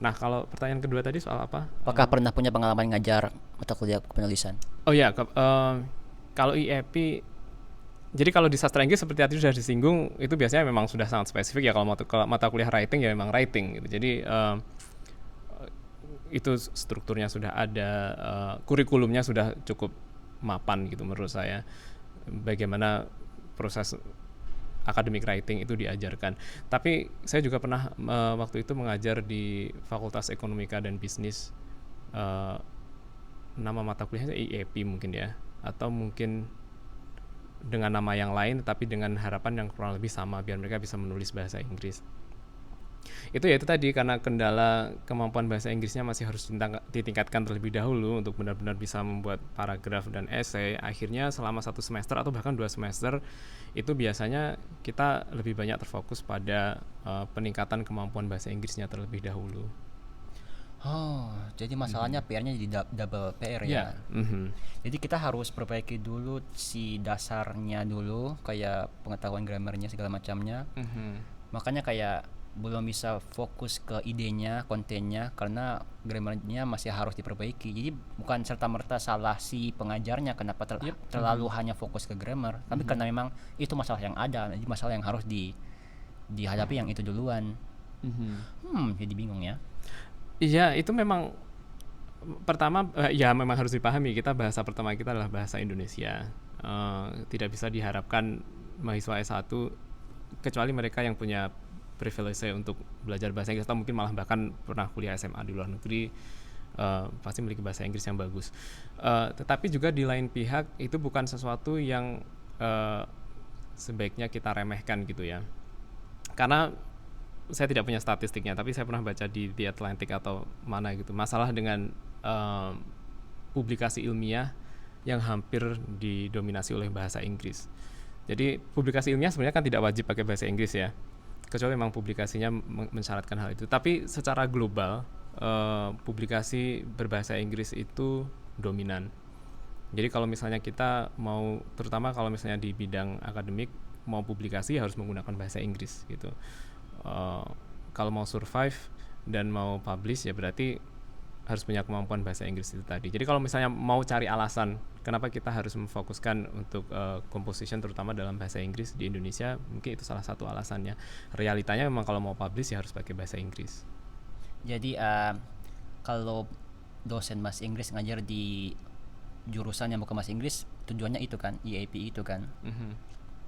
Nah, kalau pertanyaan kedua tadi soal apa? Apakah pernah punya pengalaman ngajar mata kuliah penulisan? Oh ya, kalau IEP, jadi kalau di sastra Inggris seperti tadi sudah disinggung, itu biasanya memang sudah sangat spesifik ya. Kalau mata kuliah writing ya memang writing gitu. Jadi itu strukturnya sudah ada, kurikulumnya sudah cukup mapan gitu menurut saya. Bagaimana proses academic writing itu diajarkan. Tapi saya juga pernah waktu itu mengajar di Fakultas Ekonomika dan Bisnis. Nama mata kuliahnya IEP mungkin ya, atau mungkin dengan nama yang lain tapi dengan harapan yang kurang lebih sama biar mereka bisa menulis bahasa Inggris. Itu ya itu tadi, karena kendala kemampuan bahasa Inggrisnya masih harus ditingkatkan terlebih dahulu untuk benar-benar bisa membuat paragraf dan esai. Akhirnya selama 1 semester atau bahkan 2 semester itu biasanya kita lebih banyak terfokus pada peningkatan kemampuan bahasa Inggrisnya terlebih dahulu. Oh, jadi masalahnya PR-nya jadi double PR ya. Jadi kita harus perbaiki dulu si dasarnya dulu, kayak pengetahuan grammarnya segala macamnya. Makanya kayak belum bisa fokus ke idenya, kontennya, karena grammarnya masih harus diperbaiki. Jadi bukan serta-merta salah si pengajarnya kenapa terlalu hanya fokus ke grammar, tapi karena memang itu masalah yang ada, jadi masalah yang harus dihadapi yang itu duluan. Jadi bingung ya. Iya, itu memang pertama ya memang harus dipahami, kita bahasa pertama kita adalah bahasa Indonesia. Tidak bisa diharapkan mahasiswa S1 kecuali mereka yang punya privilege untuk belajar bahasa Inggris atau mungkin malah bahkan pernah kuliah SMA di luar negeri, pasti memiliki bahasa Inggris yang bagus. Tetapi juga di lain pihak itu bukan sesuatu yang sebaiknya kita remehkan gitu ya. Karena saya tidak punya statistiknya, tapi saya pernah baca di The Atlantic atau mana gitu, masalah dengan publikasi ilmiah yang hampir didominasi oleh bahasa Inggris. Jadi publikasi ilmiah sebenarnya kan tidak wajib pakai bahasa Inggris ya. kecuali memang publikasinya mensyaratkan hal itu. Tapi secara global publikasi berbahasa Inggris itu dominan. Jadi kalau misalnya kita mau, terutama kalau misalnya di bidang akademik mau publikasi harus menggunakan bahasa Inggris gitu. Kalau mau survive dan mau publish ya berarti harus punya kemampuan bahasa Inggris itu tadi. Jadi kalau misalnya mau cari alasan kenapa kita harus memfokuskan untuk composition terutama dalam bahasa Inggris di Indonesia, mungkin itu salah satu alasannya. Realitanya memang kalau mau publish ya harus pakai bahasa Inggris. Jadi kalau dosen bahasa Inggris ngajar di jurusan yang bukan bahasa Inggris, tujuannya itu kan, EAP itu kan.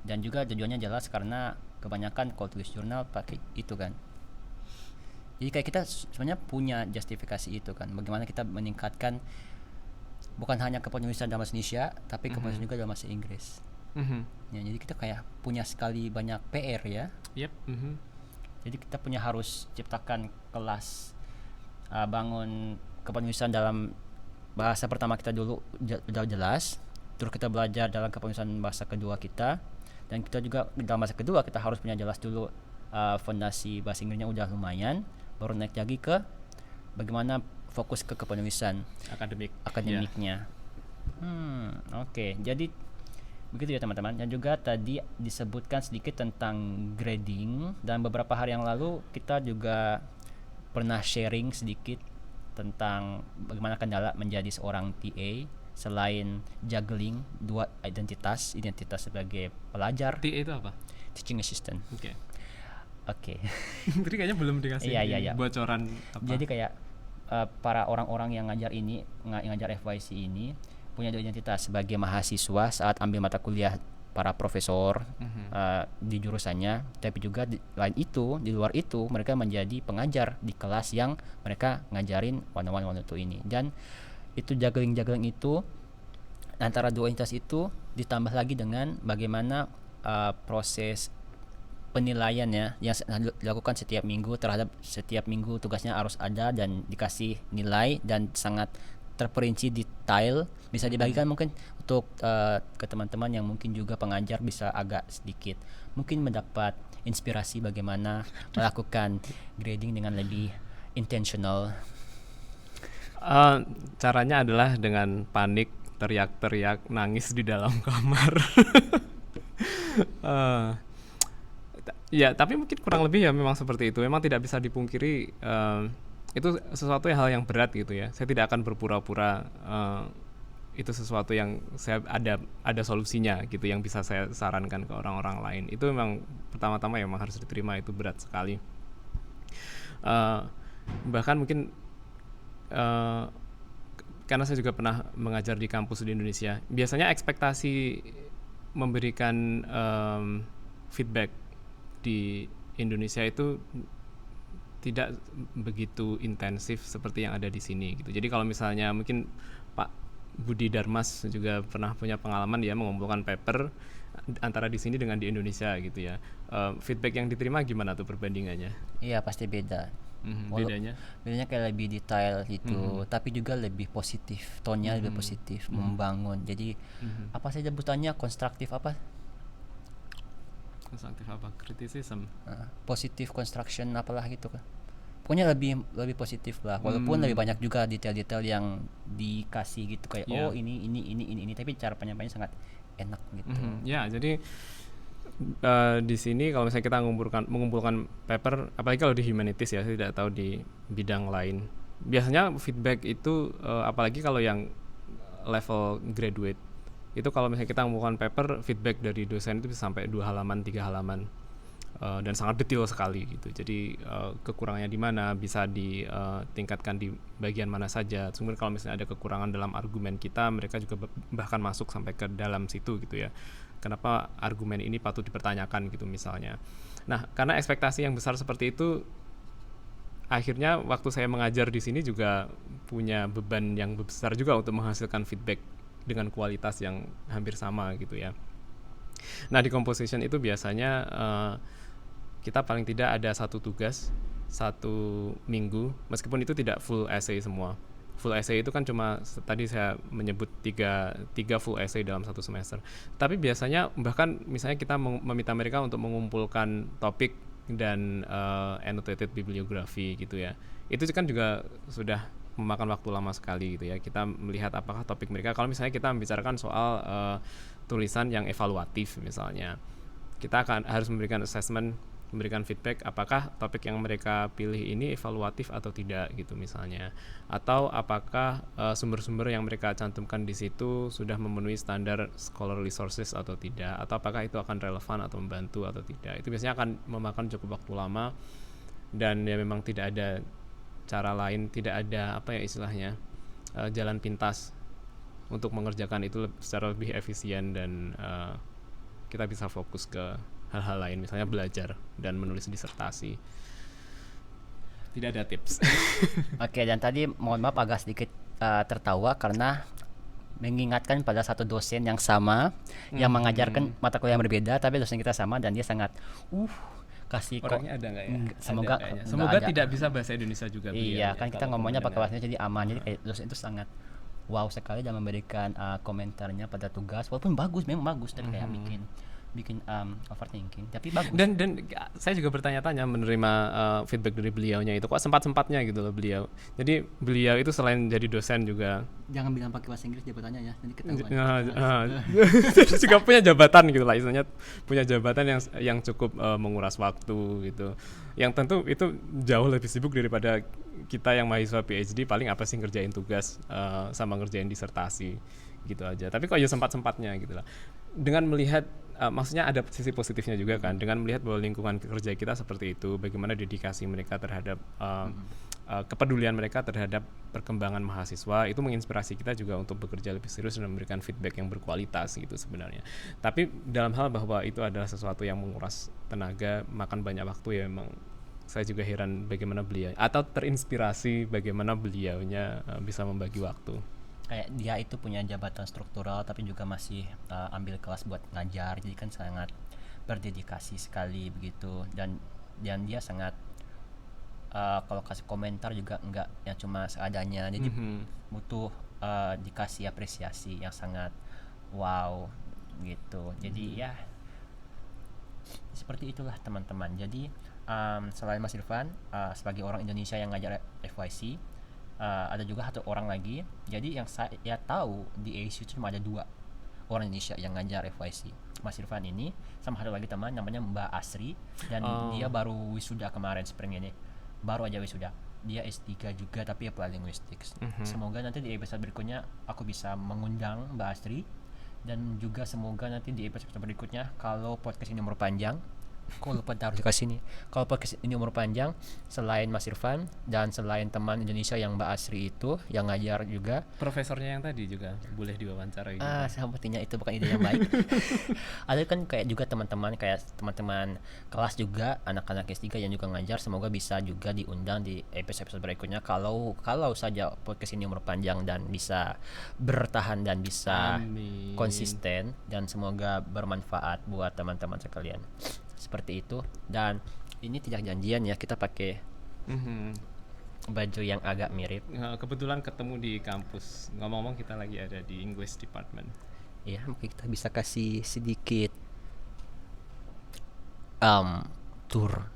Dan juga tujuannya jelas karena kebanyakan kalau tulis jurnal pakai itu kan. Jadi kayak kita sebenarnya punya justifikasi itu kan, bagaimana kita meningkatkan bukan hanya kepenulisan dalam bahasa Indonesia tapi kepenulisan juga dalam bahasa Inggris. Ya, jadi kita kayak punya sekali banyak PR ya. Jadi kita punya harus ciptakan kelas, bangun kepenulisan dalam bahasa pertama kita dulu udah jelas, terus kita belajar dalam kepenulisan bahasa kedua kita, dan kita juga dalam bahasa kedua kita harus punya jelas dulu fondasi bahasa Inggrisnya udah lumayan, baru naik lagi ke bagaimana fokus ke kepenulisan akademiknya. Oke. Jadi begitu ya teman-teman. Dan juga tadi disebutkan sedikit tentang grading, dan beberapa hari yang lalu kita juga pernah sharing sedikit tentang bagaimana kendala menjadi seorang TA selain juggling dua identitas sebagai pelajar. TA itu apa? Teaching assistant. Oke. Jadi kayaknya belum dikasih Iya. bocoran apa. Jadi kayak para orang-orang yang ngajar FYC ini punya dua identitas sebagai mahasiswa saat ambil mata kuliah para profesor di jurusannya, tapi juga di luar itu mereka menjadi pengajar di kelas yang mereka ngajarin 101 102 ini. Dan itu juggling itu antara dua identitas itu ditambah lagi dengan bagaimana proses penilaiannya yang dilakukan setiap minggu, terhadap setiap minggu tugasnya harus ada dan dikasih nilai dan sangat terperinci detail. Bisa dibagikan mungkin untuk ke teman-teman yang mungkin juga pengajar, bisa agak sedikit mungkin mendapat inspirasi bagaimana melakukan grading dengan lebih intentional. Caranya adalah dengan panik, teriak-teriak, nangis di dalam kamar. Ya, tapi mungkin kurang lebih ya memang seperti itu. Memang tidak bisa dipungkiri itu sesuatu hal yang berat gitu ya. Saya tidak akan berpura-pura itu sesuatu yang saya ada solusinya gitu yang bisa saya sarankan ke orang-orang lain. Itu memang pertama-tama ya memang harus diterima, itu berat sekali. Bahkan mungkin karena saya juga pernah mengajar di kampus di Indonesia, biasanya ekspektasi memberikan feedback di Indonesia itu tidak begitu intensif seperti yang ada di sini gitu. Jadi kalau misalnya mungkin Pak Budi Darmas juga pernah punya pengalaman dia mengumpulkan paper antara di sini dengan di Indonesia gitu ya. Feedback yang diterima gimana tuh perbandingannya? Iya, pasti beda. Bedanya kayak lebih detail gitu, tapi juga lebih positif, tone-nya lebih positif, membangun. Jadi apa saja sebutannya, konstruktif apa? Criticism. Positive construction apalah gitu kan. Pokoknya lebih positif lah, walaupun lebih banyak juga detail-detail yang dikasih gitu kayak ini, tapi cara penyampaiannya sangat enak gitu. Ya, jadi di sini kalau misalnya kita mengumpulkan paper, apalagi kalau di humanities ya, saya tidak tahu di bidang lain. Biasanya feedback itu apalagi kalau yang level graduate, itu kalau misalnya kita mengumpulkan paper, feedback dari dosen itu bisa sampai 2 halaman, 3 halaman. Dan sangat detail sekali gitu. Jadi kekurangannya di mana, bisa ditingkatkan di bagian mana saja. Kemudian kalau misalnya ada kekurangan dalam argumen kita, mereka juga bahkan masuk sampai ke dalam situ gitu ya. Kenapa argumen ini patut dipertanyakan gitu misalnya. Nah, karena ekspektasi yang besar seperti itu, akhirnya waktu saya mengajar di sini juga punya beban yang besar juga untuk menghasilkan feedback dengan kualitas yang hampir sama gitu ya. Nah, di composition itu biasanya kita paling tidak ada satu tugas 1 minggu, meskipun itu tidak full essay semua. Full essay itu kan cuma tadi saya menyebut tiga full essay dalam 1 semester. Tapi biasanya bahkan misalnya kita meminta mereka untuk mengumpulkan topik dan annotated bibliography gitu ya. Itu kan juga sudah memakan waktu lama sekali gitu ya. Kita melihat apakah topik mereka, kalau misalnya kita membicarakan soal tulisan yang evaluatif misalnya, kita akan harus memberikan assessment, memberikan feedback apakah topik yang mereka pilih ini evaluatif atau tidak gitu misalnya, atau apakah sumber-sumber yang mereka cantumkan di situ sudah memenuhi standar scholarly sources atau tidak, atau apakah itu akan relevan atau membantu atau tidak. Itu biasanya akan memakan cukup waktu lama, dan ya memang tidak ada cara lain, tidak ada apa ya istilahnya jalan pintas untuk mengerjakan itu secara lebih efisien, dan kita bisa fokus ke hal-hal lain, misalnya belajar dan menulis disertasi. Tidak ada tips. Oke, dan tadi mohon maaf agak sedikit tertawa karena mengingatkan pada satu dosen yang sama yang mengajarkan mata kuliah yang berbeda, tapi dosen kita sama dan dia sangat kasih orangnya ada nggak ya? Semoga semoga ada. tidak bisa bahasa Indonesia juga. Iya, kan kita ngomongnya pakai bahasa bahasa Indonesia jadi aman. Jadi kayak dosen itu sangat wow sekali dan memberikan komentarnya pada tugas, walaupun bagus, memang bagus, tapi kayak bikin overthinking, tapi bagus. Dan saya juga bertanya-tanya menerima feedback dari beliaunya itu, kok sempat-sempatnya gitu loh beliau. Jadi beliau itu selain jadi dosen juga, Jangan bilang pakai bahasa Inggris jabatannya ya, nanti ketahuan. juga punya jabatan gitu lah, istilahnya punya jabatan yang cukup menguras waktu gitu. Yang tentu itu jauh lebih sibuk daripada kita yang mahasiswa PhD, paling apa sih ngerjain tugas sama ngerjain disertasi gitu aja. Tapi kok ya sempat-sempatnya gitu lah. Dengan melihat maksudnya ada sisi positifnya juga kan, dengan melihat bahwa lingkungan kerja kita seperti itu, bagaimana dedikasi mereka terhadap kepedulian mereka terhadap perkembangan mahasiswa, itu menginspirasi kita juga untuk bekerja lebih serius dan memberikan feedback yang berkualitas gitu sebenarnya. Tapi dalam hal bahwa itu adalah sesuatu yang menguras tenaga, makan banyak waktu, ya memang saya juga heran bagaimana beliau, atau terinspirasi bagaimana beliaunya bisa membagi waktu. Kayak dia itu punya jabatan struktural tapi juga masih ambil kelas buat ngajar, jadi kan sangat berdedikasi sekali begitu, dan dia sangat kalau kasih komentar juga enggak yang cuma seadanya, jadi butuh dikasih apresiasi yang sangat wow gitu. Jadi ya seperti itulah teman-teman. Jadi selain Mas Irfan sebagai orang Indonesia yang ngajar FYC, ada juga satu orang lagi. Jadi yang saya tahu di ASU itu cuma ada 2 orang Indonesia yang ngajar FYC, Mas Irfan ini sama satu lagi teman namanya Mbak Asri, dan dia baru wisuda kemarin spring ini, baru aja wisuda. Dia S3 juga tapi apply linguistics. Semoga nanti di episode berikutnya aku bisa mengundang Mbak Asri, dan juga semoga nanti di episode berikutnya kalau podcast ini umur panjang, kok lupa taruh di sini, kalau podcast ini umur panjang, selain Mas Irfan dan selain teman Indonesia yang Mbak Asri itu yang ngajar juga, Profesornya yang tadi juga boleh diwawancara gitu. sepertinya itu bukan ide yang baik. Ada kan kayak juga teman-teman kelas juga, anak-anak S3 yang juga ngajar, semoga bisa juga diundang di episode berikutnya kalau saja podcast ini umur panjang dan bisa bertahan dan bisa Amin. konsisten, dan semoga bermanfaat buat teman-teman sekalian. Seperti itu. Dan ini tidak janjian ya, kita pakai baju yang agak mirip. Kebetulan ketemu di kampus. Ngomong-ngomong kita lagi ada di English Department. Ya, mungkin kita bisa kasih sedikit tour.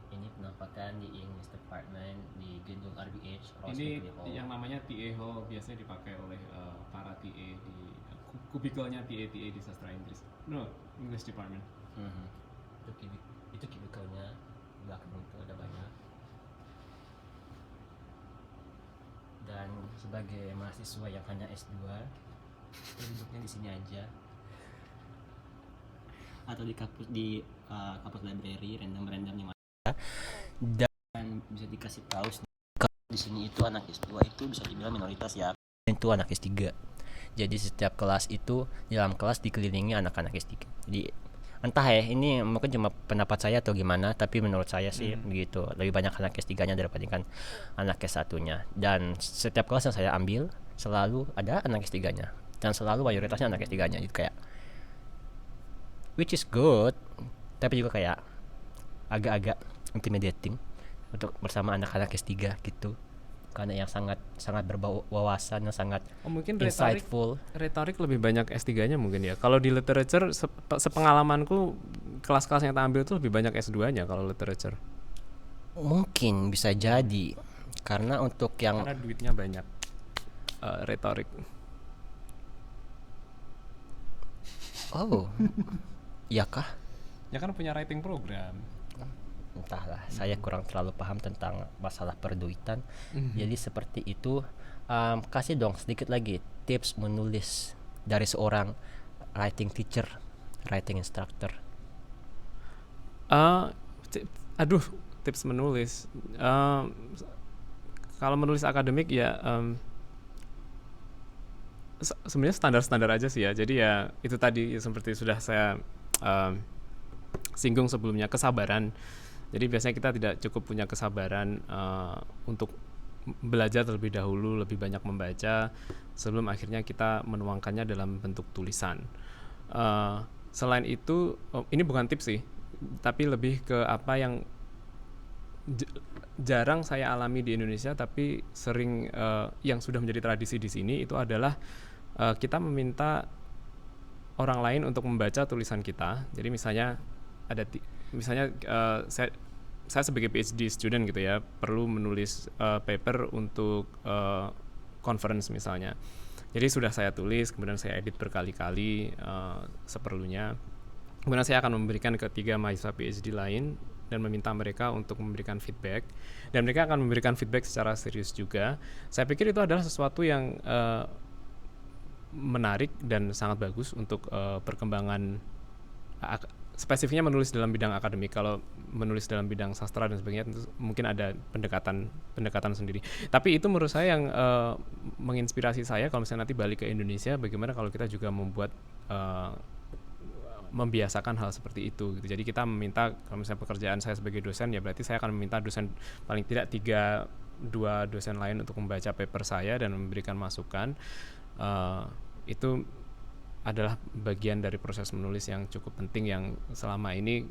Ini penampakan di English Department di gedung RBH. Ini yang namanya TA Hall, biasanya dipakai oleh para TA di kubikelnya TA di sastra Inggris. No, English Department. Itu kubikelnya, belakang itu ada banyak. Dan sebagai mahasiswa yang hanya S2, duduknya di sini aja, atau di kampus library random di mana, dan bisa dikasih tahu kalau di sini itu anak S2 itu bisa dibilang minoritas ya, itu anak S3. Jadi setiap kelas itu, di dalam kelas dikelilingi anak-anak S3. Jadi entah ya, ini mungkin cuma pendapat saya atau gimana, tapi menurut saya sih begitu. Lebih banyak anak S3-nya daripada anak S1-nya. Dan setiap kelas yang saya ambil selalu ada anak S3-nya, dan selalu mayoritasnya anak S3-nya. Jadi kayak which is good, tapi juga kayak agak-agak intimidating untuk bersama anak-anak S3 gitu. Karena yang sangat berbau wawasan, yang sangat mungkin insightful. Retorik lebih banyak S3-nya mungkin ya. Kalau di literature sepengalamanku kelas-kelas yang tak ambil tuh lebih banyak S2-nya kalau literature. Mungkin bisa jadi karena untuk yang Karena duitnya banyak. Retorik. oh ya kah? Ya kan punya writing program. Entahlah, saya kurang terlalu paham tentang masalah perduitan. Jadi seperti itu. Kasih dong sedikit lagi tips menulis dari seorang writing teacher, writing instructor. Aduh, tips menulis. Kalau menulis akademik ya sebenarnya standar-standar aja sih ya. Jadi ya itu tadi seperti sudah saya singgung sebelumnya, kesabaran. Jadi biasanya kita tidak cukup punya kesabaran untuk belajar terlebih dahulu, lebih banyak membaca sebelum akhirnya kita menuangkannya dalam bentuk tulisan. Selain itu, ini bukan tips sih, tapi lebih ke apa yang jarang saya alami di Indonesia, tapi sering yang sudah menjadi tradisi di sini itu adalah kita meminta orang lain untuk membaca tulisan kita. Jadi misalnya saya sebagai PhD student gitu ya, perlu menulis paper untuk conference misalnya. Jadi sudah saya tulis, kemudian saya edit berkali-kali seperlunya. Kemudian saya akan memberikan ke 3 mahasiswa PhD lain dan meminta mereka untuk memberikan feedback. Dan mereka akan memberikan feedback secara serius juga. Saya pikir itu adalah sesuatu yang menarik dan sangat bagus untuk perkembangan spesifiknya menulis dalam bidang akademik. Kalau menulis dalam bidang sastra dan sebagainya tentu mungkin ada pendekatan sendiri. Tapi itu menurut saya yang menginspirasi saya kalau misalnya nanti balik ke Indonesia, bagaimana kalau kita juga membiasakan hal seperti itu gitu. Jadi kita meminta, kalau misalnya pekerjaan saya sebagai dosen, ya berarti saya akan meminta dosen paling tidak 2 dosen lain untuk membaca paper saya dan memberikan masukan. Itu adalah bagian dari proses menulis yang cukup penting yang selama ini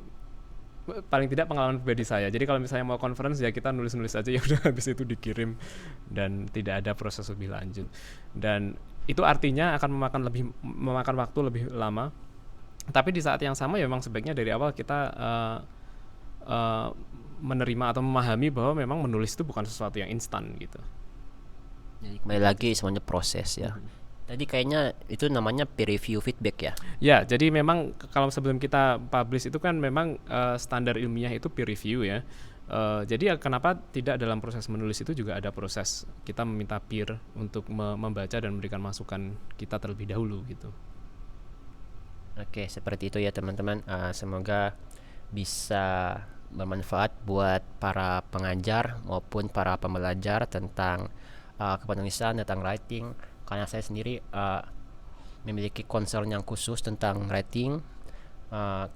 paling tidak pengalaman pribadi saya. Jadi kalau misalnya mau conference ya kita nulis-nulis aja, ya udah habis itu dikirim dan tidak ada proses lebih lanjut. Dan itu artinya akan memakan waktu lebih lama. Tapi di saat yang sama ya memang sebaiknya dari awal kita menerima atau memahami bahwa memang menulis itu bukan sesuatu yang instan gitu. Jadi kembali lagi semuanya proses ya. Tadi kayaknya itu namanya peer review feedback ya. Ya, jadi memang kalau sebelum kita publish itu kan memang standar ilmiah itu peer review ya. Jadi ya kenapa tidak dalam proses menulis itu juga ada proses kita meminta peer untuk membaca dan memberikan masukan kita terlebih dahulu gitu. Oke, seperti itu ya teman-teman. Semoga bisa bermanfaat buat para pengajar maupun para pembelajar tentang kepenulisan, tentang writing. Karena saya sendiri memiliki concern yang khusus tentang writing,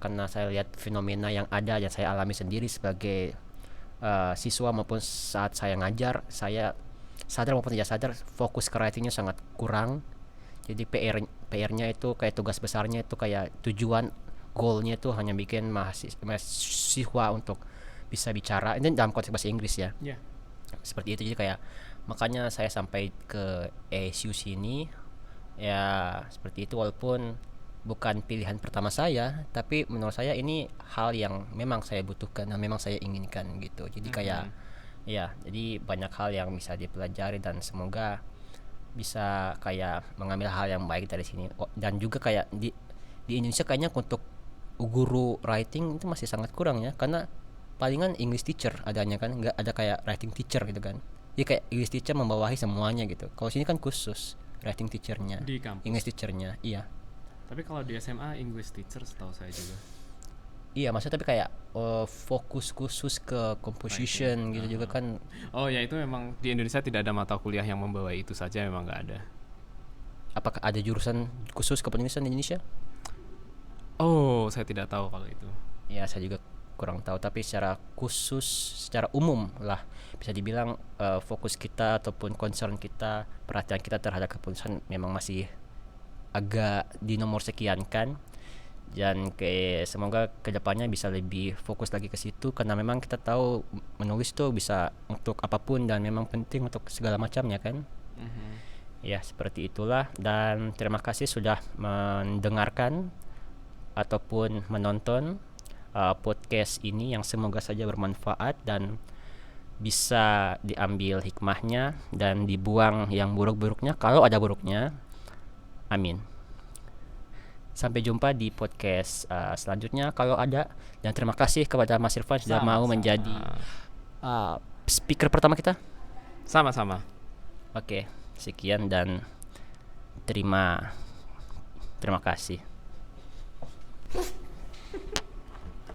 karena saya lihat fenomena yang ada yang saya alami sendiri sebagai siswa maupun saat saya ngajar. Saya sadar maupun tidak sadar fokus ke writingnya sangat kurang. Jadi PR-nya itu kayak tugas besarnya itu kayak tujuan goalnya itu hanya bikin mahasiswa untuk bisa bicara. Ini dalam konteks bahasa Inggris ya. Yeah. Seperti itu. Jadi kayak makanya saya sampai ke ASU sini ya seperti itu, walaupun bukan pilihan pertama saya, tapi menurut saya ini hal yang memang saya butuhkan dan memang saya inginkan gitu. Jadi kayak ya, jadi banyak hal yang bisa dipelajari dan semoga bisa kayak mengambil hal yang baik dari sini. Dan juga kayak di Indonesia kayaknya untuk guru writing itu masih sangat kurang ya, karena palingan English teacher adanya kan, nggak ada kayak writing teacher gitu kan. Jadi kayak English teacher membawahi semuanya gitu. Kalau sini kan khusus writing teachernya di kampus. English teachernya, iya. Tapi kalau di SMA English teacher setahu saya juga. Iya, maksudnya tapi kayak fokus khusus ke composition gitu juga kan. Oh ya, itu memang di Indonesia tidak ada mata kuliah yang membawa itu saja, memang nggak ada. Apakah ada jurusan khusus kepenulisan di Indonesia? Oh, saya tidak tahu kalau itu. Ya, saya juga kurang tahu, tapi secara khusus, secara umum lah bisa dibilang fokus kita ataupun concern kita, perhatian kita terhadap kepenulisan memang masih agak di nomor sekian kan. Dan semoga kedepannya bisa lebih fokus lagi ke situ, karena memang kita tahu menulis tuh bisa untuk apapun dan memang penting untuk segala macamnya kan. Ya seperti itulah, dan terima kasih sudah mendengarkan ataupun menonton podcast ini yang semoga saja bermanfaat dan bisa diambil hikmahnya dan dibuang yang buruk-buruknya kalau ada buruknya. Amin. Sampai jumpa di podcast selanjutnya kalau ada, dan terima kasih kepada Mas Irfan sudah mau menjadi speaker pertama kita. Sama-sama. Oke, sekian dan terima kasih.